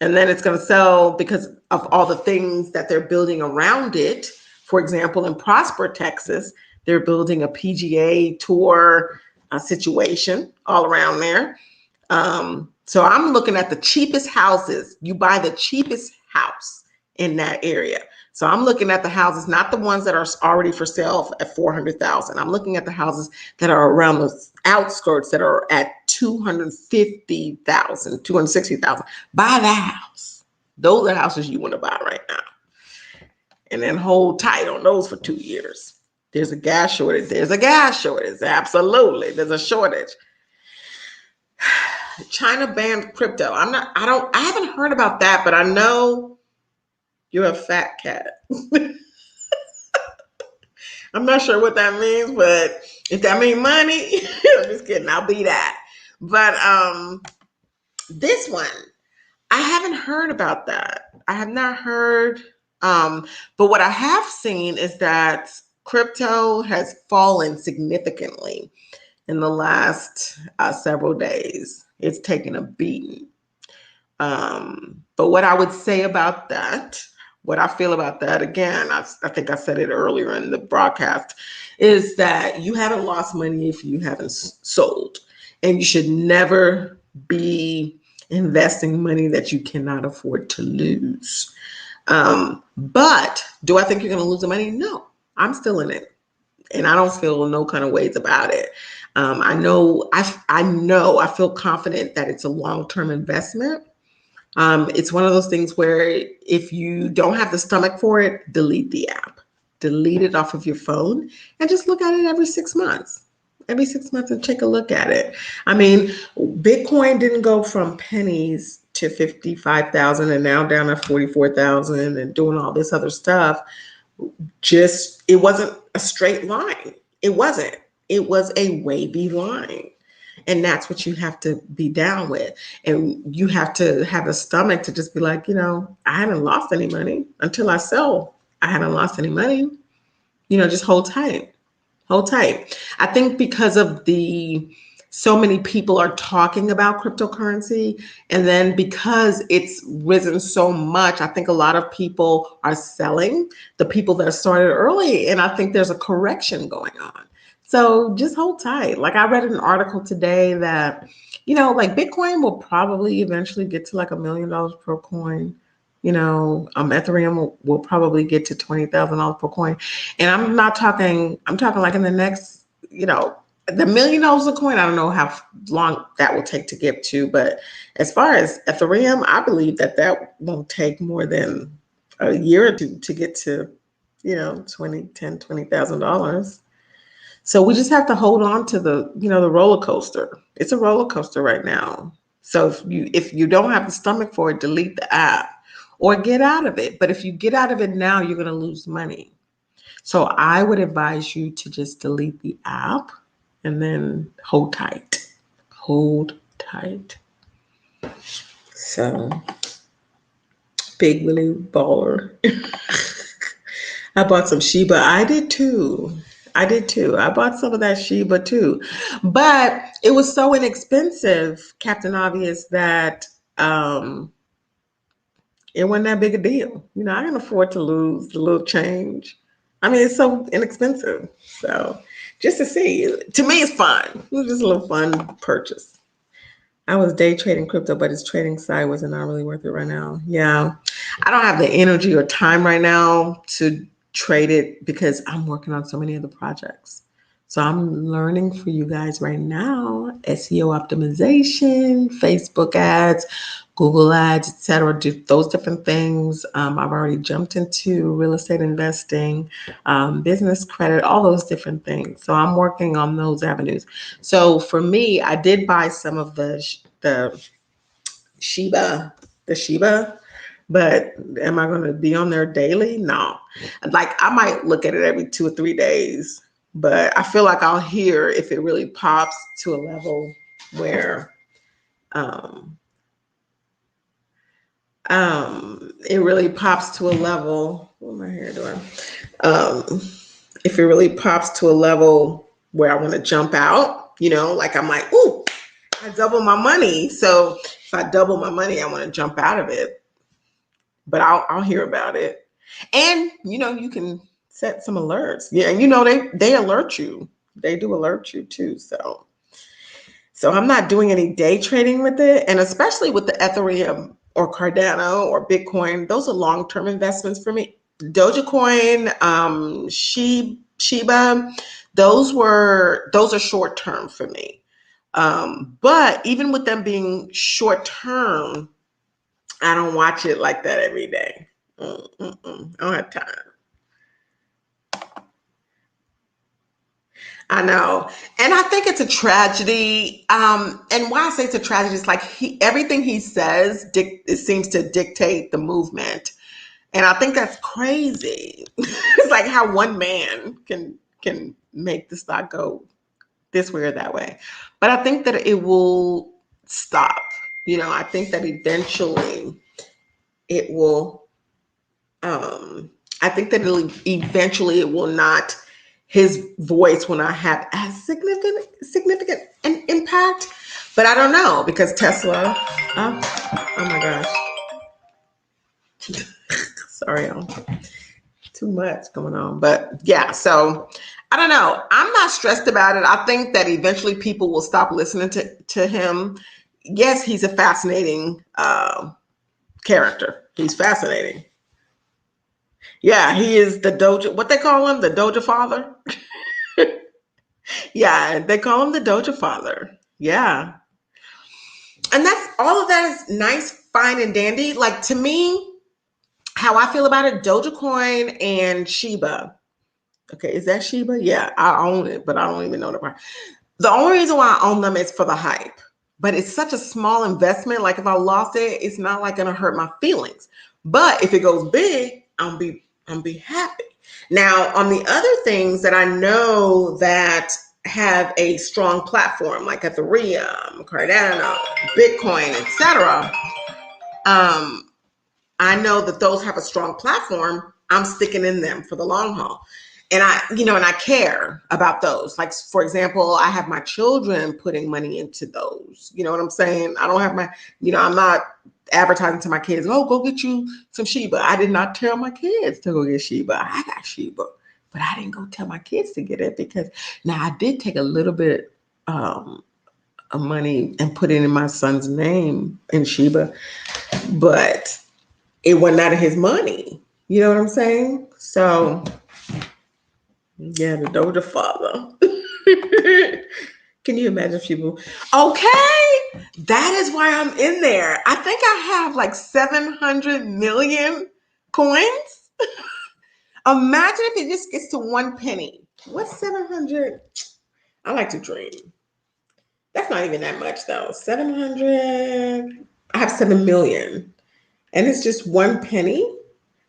and then it's going to sell because of all the things that they're building around it. For example, in Prosper, Texas, they're building a PGA Tour situation all around there. So I'm looking at the cheapest houses. You buy the cheapest house in that area. So I'm looking at the houses, not the ones that are already for sale at $400,000. I'm looking at the houses that are around the outskirts that are at $250,000, $260,000. Buy the house. Those are houses you want to buy right now. And then hold tight on those for 2 years. There's a gas shortage. Absolutely. There's a shortage. China banned crypto. I haven't heard about that, but I know you're a fat cat. I'm not sure what that means, but if that means money, I'm just kidding. I'll be that. But this one, I haven't heard about that. I have not heard. But what I have seen is that crypto has fallen significantly in the last several days. It's taken a beating. But what I would say about that, what I feel about that, again, I think I said it earlier in the broadcast, is that you haven't lost money if you haven't sold. And you should never be investing money that you cannot afford to lose. But do I think you're going to lose the money? No, I'm still in it. And I don't feel no kind of ways about it. I feel confident that it's a long-term investment. It's one of those things where if you don't have the stomach for it, delete the app, delete it off of your phone, and just look at it every 6 months. Every 6 months and take a look at it. I mean, Bitcoin didn't go from pennies to 55,000 and now down to 44,000 and doing all this other stuff. Just, it wasn't a straight line. It wasn't. It was a wavy line. And that's what you have to be down with. And you have to have a stomach to just be like, I haven't lost any money until I sell. I haven't lost any money. Just hold tight. Hold tight. I think because of so many people are talking about cryptocurrency, and then because it's risen so much, I think a lot of people are selling, the people that started early, and I think there's a correction going on. So just hold tight. Like, I read an article today that, like Bitcoin will probably eventually get to like $1 million per coin. Ethereum will probably get to $20,000 per coin. And I'm talking like in the next, the $1 million a coin, I don't know how long that will take to get to. But as far as Ethereum, I believe that won't take more than a year or two to get to, $20,000. So we just have to hold on to the roller coaster. It's a roller coaster right now. So if you don't have the stomach for it, delete the app or get out of it. But if you get out of it now, you're going to lose money. So I would advise you to just delete the app and then hold tight. Hold tight. So, Big Willie Baller. I bought some Shiba. I did too. I bought some of that Shiba too. But it was so inexpensive, Captain Obvious, that it wasn't that big a deal. I can afford to lose the little change. I mean, it's so inexpensive. So just to see, to me, it's fun. It was just a little fun purchase. I was day trading crypto, but it's trading sideways and not really worth it right now. Yeah. I don't have the energy or time right now to trade it because I'm working on so many other projects. So I'm learning for you guys right now, SEO optimization, Facebook ads, Google ads, etc. Do those different things. I've already jumped into real estate investing, business credit, all those different things. So I'm working on those avenues. So for me, I did buy some of the Shiba, but am I going to be on there daily? No. Like, I might look at it every 2 or 3 days, but I feel like I'll hear if it really pops to a level where it really pops to a level. What am I here doing? If it really pops to a level where I want to jump out, like I'm like, ooh, I double my money. So if I double my money, I want to jump out of it. But I'll hear about it. And you can set some alerts. Yeah, and they alert you. They do alert you too. So I'm not doing any day trading with it, and especially with the Ethereum or Cardano or Bitcoin, those are long-term investments for me. Dogecoin, Shiba, those are short-term for me. But even with them being short-term, I don't watch it like that every day. I don't have time. I know. And I think it's a tragedy. And why I say it's a tragedy is like everything he says, it seems to dictate the movement. And I think that's crazy. It's like how one man can make the stock go this way or that way. But I think that it will stop. I think that eventually it will, I think that eventually it will not, his voice will not have as significant an impact. But I don't know, because Tesla, oh my gosh. Sorry, y'all. Too much going on. But yeah, so I don't know. I'm not stressed about it. I think that eventually people will stop listening to him. Yes, he's a fascinating character. He's fascinating. Yeah, he is the Doja, what they call him, the Doja father. Yeah, they call him the Doja father. Yeah. And that's all of that is nice, fine, and dandy. Like, to me, how I feel about it, Dogecoin and Shiba. Okay, is that Shiba? Yeah, I own it, but I don't even know the price. The only reason why I own them is for the hype. But it's such a small investment. Like, if I lost it, it's not like gonna hurt my feelings. But if it goes big, I'll be happy. Now, on the other things that I know that have a strong platform, like Ethereum, Cardano, Bitcoin, etc. I know that those have a strong platform. I'm sticking in them for the long haul. And I care about those. Like, for example, I have my children putting money into those. You know what I'm saying? I don't have I'm not advertising to my kids, oh, go get you some Shiba. I did not tell my kids to go get Shiba. I got Shiba, but I didn't go tell my kids to get it, because now I did take a little bit of money and put it in my son's name in Shiba, but it wasn't out of his money. You know what I'm saying? So yeah, the Doja father. Can you imagine people? Okay, that is why I'm in there. I think I have like 700 million coins. Imagine if it just gets to 1 penny. What's 700? I like to dream. That's not even that much though. 700. I have 7 million, and it's just 1 penny.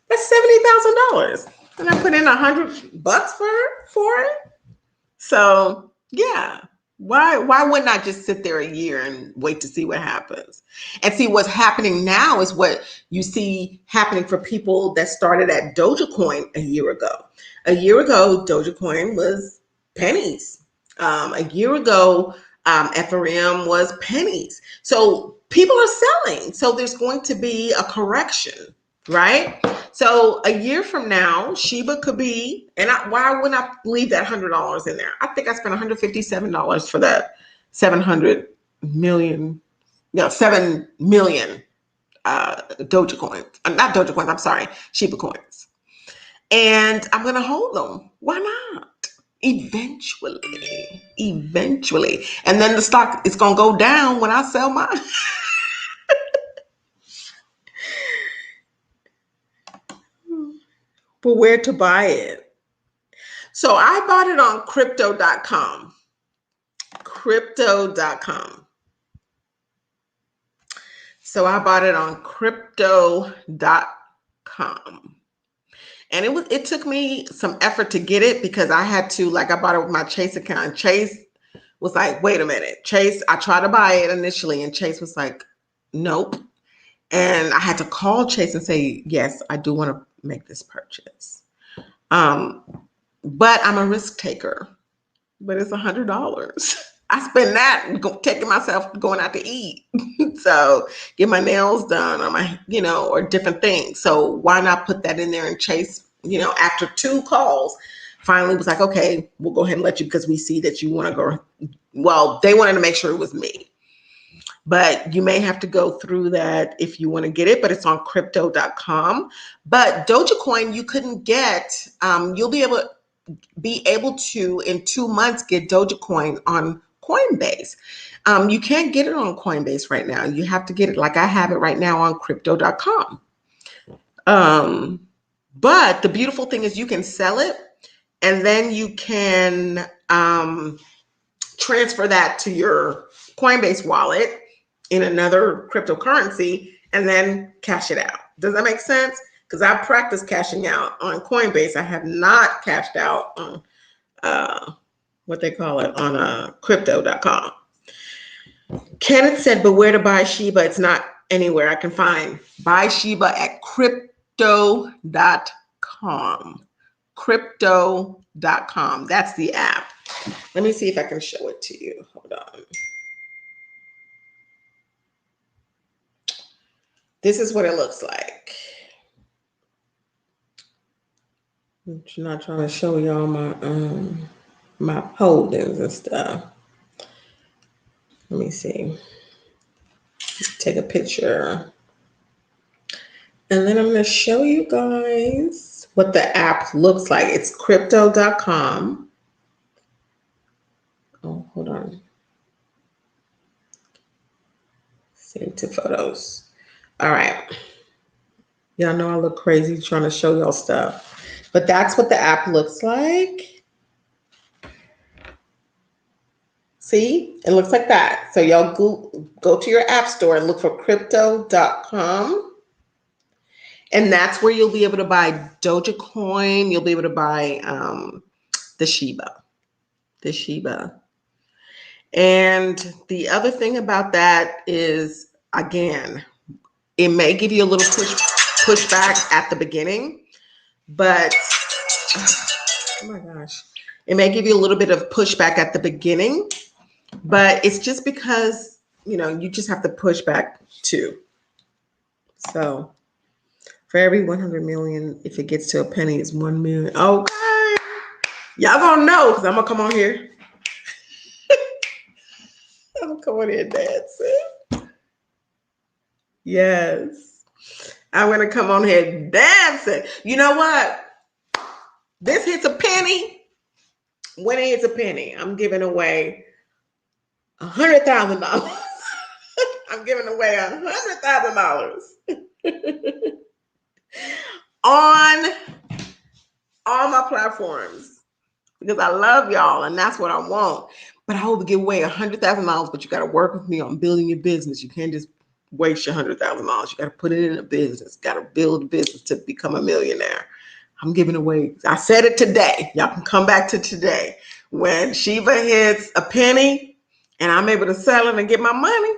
That's $70,000, and I put in $100 for it. So yeah, why wouldn't I just sit there a year and wait to see what happens? And see, what's happening now is what you see happening for people that started at Dogecoin a year ago. A year ago, Dogecoin was pennies. A year ago, Ethereum was pennies. So people are selling. So there's going to be a correction, right? So a year from now, Shiba could be, and why wouldn't I leave that $100 in there? I think I spent $157 for that 700 million, 7 million Dogecoins. Not Dogecoins, I'm sorry, Shiba coins. And I'm going to hold them. Why not? Eventually. And then the stock is going to go down when I sell mine. But where to buy it? So I bought it on crypto.com. Crypto.com. So I bought it on crypto.com. And it took me some effort to get it, because I had to, like, I bought it with my Chase account. Chase was like, wait a minute. Chase, I tried to buy it initially, and Chase was like, nope. And I had to call Chase and say, yes, I do want to make this purchase. But I'm a risk taker. But it's $100. I spend that taking myself going out to eat. So get my nails done, or different things. So why not put that in there? And Chase, after 2 calls, finally was like, okay, we'll go ahead and let you, because we see that you want to go. Well, they wanted to make sure it was me. But you may have to go through that if you want to get it, but it's on crypto.com. But Dogecoin, you couldn't get, you'll be able to, in 2 months, get Dogecoin on Coinbase. You can't get it on Coinbase right now. You have to get it, like I have it right now, on crypto.com. But the beautiful thing is you can sell it, and then you can transfer that to your Coinbase wallet in another cryptocurrency, and then cash it out. Does that make sense? Because I practice cashing out on Coinbase. I have not cashed out on what they call it on crypto.com. Kenneth said, but where to buy Shiba? It's not anywhere I can find. Buy Shiba at crypto.com. Crypto.com. That's the app. Let me see if I can show it to you. Hold on. This is what it looks like. I'm not trying to show y'all my holdings and stuff. Let me see. Take a picture. And then I'm going to show you guys what the app looks like. It's crypto.com. Oh, hold on. Save to photos. All right. Y'all know I look crazy trying to show y'all stuff. But that's what the app looks like. See? It looks like that. So y'all go to your app store and look for crypto.com. And that's where you'll be able to buy Dogecoin. You'll be able to buy the Shiba. The Shiba. And the other thing about that is, again, it may give you a little pushback at the beginning, but oh my gosh, it may give you a little bit of pushback at the beginning, but it's just because, you know, you just have to push back too. So for every 100 million, if it gets to a penny, it's 1 million. Okay. Y'all gonna know because I'm gonna come on here. I'm gonna come on here and dance. Yes. I'm gonna come on here dancing. You know what? This hits a penny. When it hits a penny, I'm giving away $100,000. I'm giving away $100,000 on all my platforms because I love y'all and that's what I want. But I will give away $100,000, but you got to work with me on building your business. You can't just waste your $100,000. You got to put it in a business. Got to build a business to become a millionaire. I'm giving away. I said it today. Y'all can come back to today. When Shiba hits a penny and I'm able to sell it and get my money,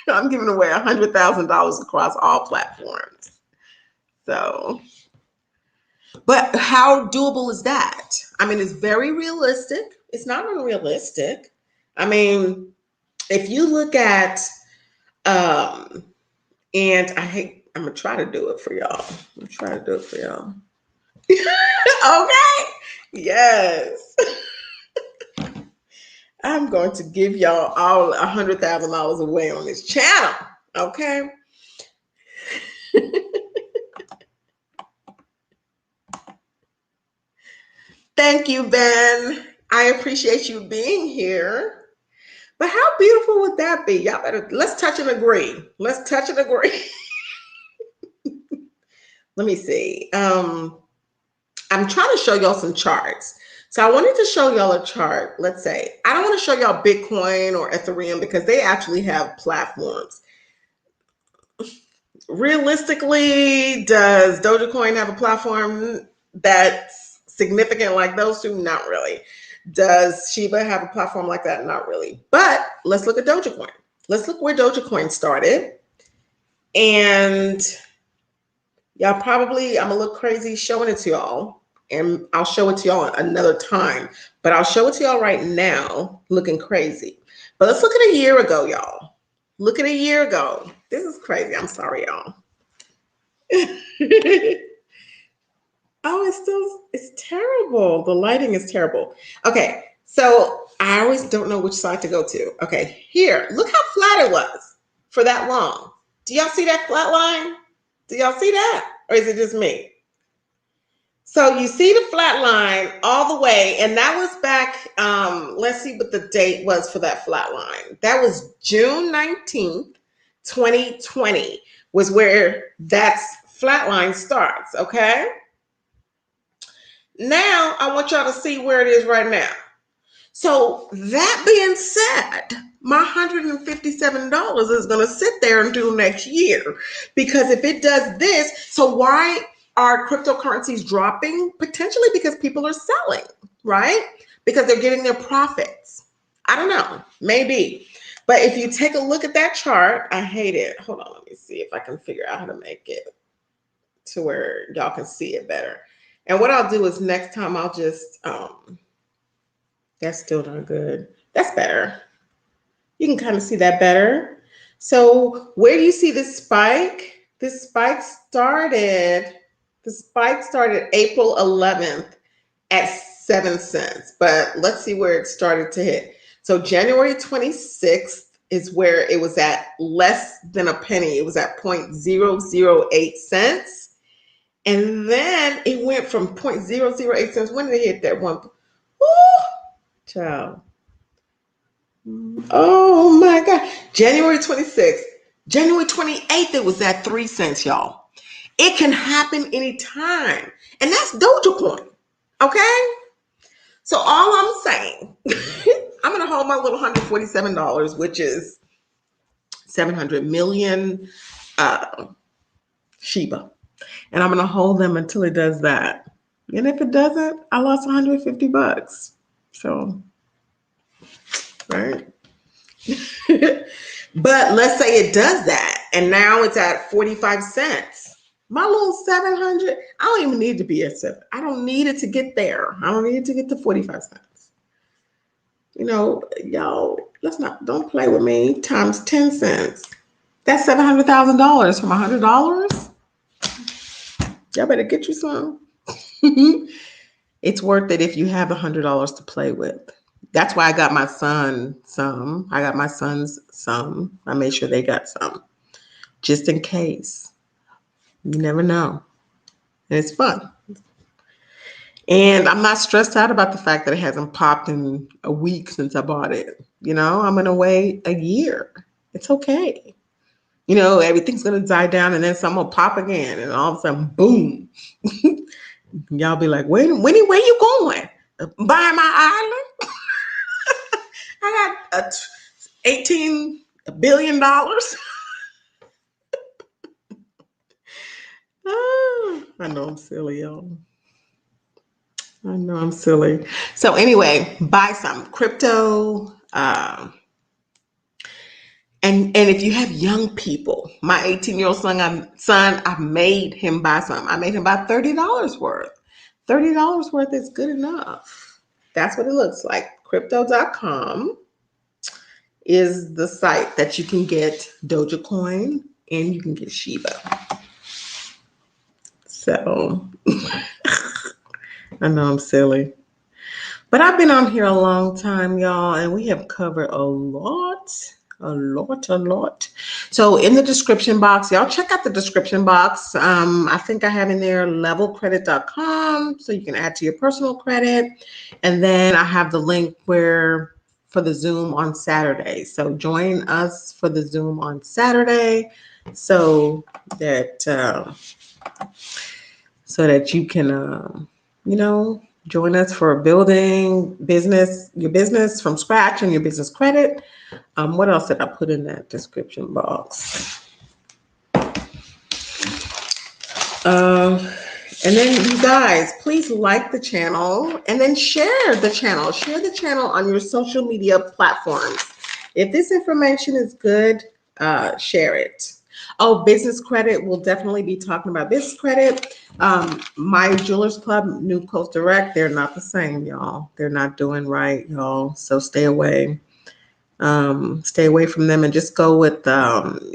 I'm giving away $100,000 across all platforms. So, but how doable is that? I mean, it's very realistic. It's not unrealistic. I mean, if you look at, and I'm gonna try to do it for y'all. Okay. Yes. I'm going to give y'all all $100,000 away on this channel. Okay. Thank you, Ben. I appreciate you being here. But how beautiful would that be? Y'all better, let's touch and agree. Let's touch and agree. Let me see. I'm trying to show y'all some charts. So I wanted to show y'all a chart. Let's say, I don't want to show y'all Bitcoin or Ethereum because they actually have platforms. Realistically, does Dogecoin have a platform that's significant like those two? Not really. Does Shiba have a platform like that? Not really. But let's look at Dogecoin. Let's look where Dogecoin started. And y'all probably, I'm a little crazy showing it to y'all. And I'll show it to y'all another time. But I'll show it to y'all right now, looking crazy. But let's look at a year ago, y'all. Look at a year ago. This is crazy. I'm sorry, y'all. Oh, it's terrible. The lighting is terrible. Okay, so I always don't know which side to go to. Okay, here, look how flat it was for that long. Do y'all see that flat line? Do y'all see that? Or is it just me? So you see the flat line all the way, and that was back, let's see what the date was for that flat line. That was June 19th, 2020 was where that flat line starts, okay? Now, I want y'all to see where it is right now. So that being said, my $157 is going to sit there until next year because if it does this, so why are cryptocurrencies dropping? Potentially because people are selling, right? Because they're getting their profits. I don't know, maybe. But if you take a look at that chart, I hate it. Hold on, let me see if I can figure out how to make it to where y'all can see it better. And what I'll do is next time I'll just, that's still not good. That's better. You can kind of see that better. So where do you see this spike? The spike started April 11th at 7 cents, but let's see where it started to hit. So January 26th is where it was at less than a penny. It was at 0.008 cents. And then it went from 0.008 cents. When did it hit that one? Ooh, child. Oh my God. January 26th. January 28th, it was at 3 cents, y'all. It can happen anytime. And that's Dogecoin. Okay? So all I'm saying, I'm going to hold my little $147, which is 700 million Shiba. And I'm going to hold them until it does that. And if it doesn't, I lost $150. So, right? But let's say it does that. And now it's at 45 cents. My little 700, I don't even need to be at 7. I don't need it to get there. I don't need it to get to 45 cents. You know, y'all, don't play with me. Times 10 cents. That's $700,000 from $100. Y'all better get you some. It's worth it if you have $100 to play with. That's why I got my son some. I got my sons some. I made sure they got some. Just in case. You never know. And it's fun. And I'm not stressed out about the fact that it hasn't popped in a week since I bought it. You know, I'm going to wait a year. It's okay. You know, everything's going to die down and then some will pop again. And all of a sudden, boom. Y'all be like, where you going? Buy my island? I got $18 billion. Oh, I know I'm silly, y'all. I know I'm silly. So anyway, buy some crypto. And if you have young people, my 18-year-old son, I made him buy some. I made him buy $30 worth. $30 worth is good enough. That's what it looks like. Crypto.com is the site that you can get Dogecoin and you can get Shiba. So I know I'm silly. But I've been on here a long time, y'all, and we have covered a lot. So in the description box, y'all check out the description box. I think I have in there levelcredit.com, so you can add to your personal credit. And then I have the link for the Zoom on Saturday. So join us for the Zoom on Saturday so that you can, join us for building your business from scratch and your business credit. What else did I put in that description box? And then you guys, please like the channel and then share the channel. Share the channel on your social media platforms. If this information is good, share it. Oh, business credit. We'll definitely be talking about business credit. My Jewelers Club, New Coast Direct, they're not the same, y'all. They're not doing right, y'all. So stay away. Stay away from them and just go with,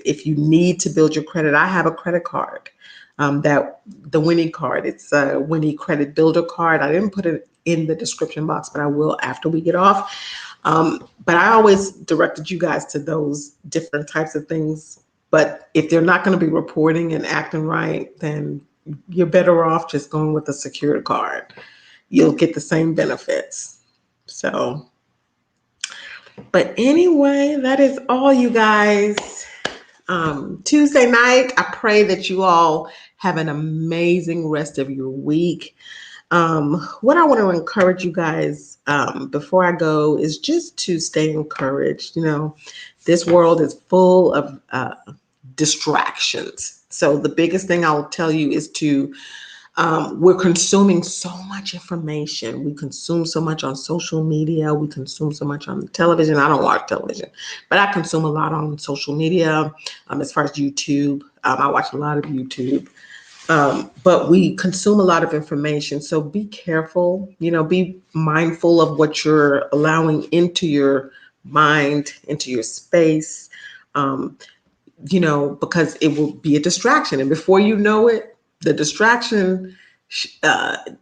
if you need to build your credit, I have a credit card, that the Winnie card, it's a Winnie Credit Builder card. I didn't put it in the description box, but I will after we get off. But I always directed you guys to those different types of things. But if they're not going to be reporting and acting right, then you're better off just going with a secured card. You'll get the same benefits. So, but anyway, that is all, you guys. Tuesday night, I pray that you all have an amazing rest of your week. What I want to encourage you guys before I go is just to stay encouraged. This world is full of distractions. So the biggest thing I'll tell you is to We're consuming so much information. We consume so much on social media. We consume so much on television. I don't watch television, but I consume a lot on social media. As far as YouTube, I watch a lot of YouTube. But we consume a lot of information. So be careful, be mindful of what you're allowing into your mind, into your space, um, because it will be a distraction. And before you know it, the distraction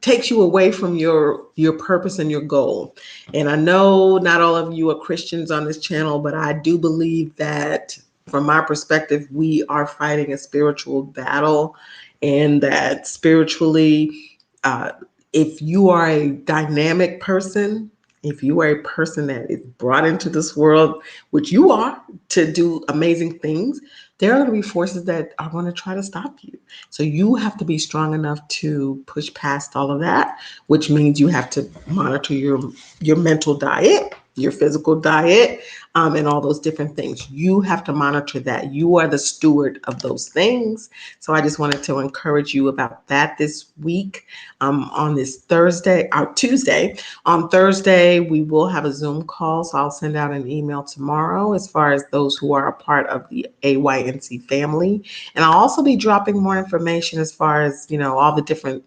takes you away from your purpose and your goal. And I know not all of you are Christians on this channel, but I do believe that from my perspective, we are fighting a spiritual battle, and that spiritually, uh, if you are a dynamic person, if you are a person that is brought into this world, which you are, to do amazing things, there are going to be forces that are going to try to stop you. So you have to be strong enough to push past all of that, which means you have to monitor your mental diet, your physical diet, and all those different things. You have to monitor that. You are the steward of those things. So I just wanted to encourage you about that this week. On this Thursday or Tuesday. On Thursday, we will have a Zoom call. So I'll send out an email tomorrow as far as those who are a part of the AYNC family. And I'll also be dropping more information as far as, all the different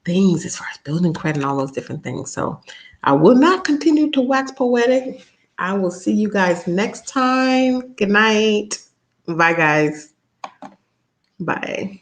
things as far as building credit and all those different things. So I will not continue to wax poetic. I will see you guys next time. Good night. Bye, guys. Bye.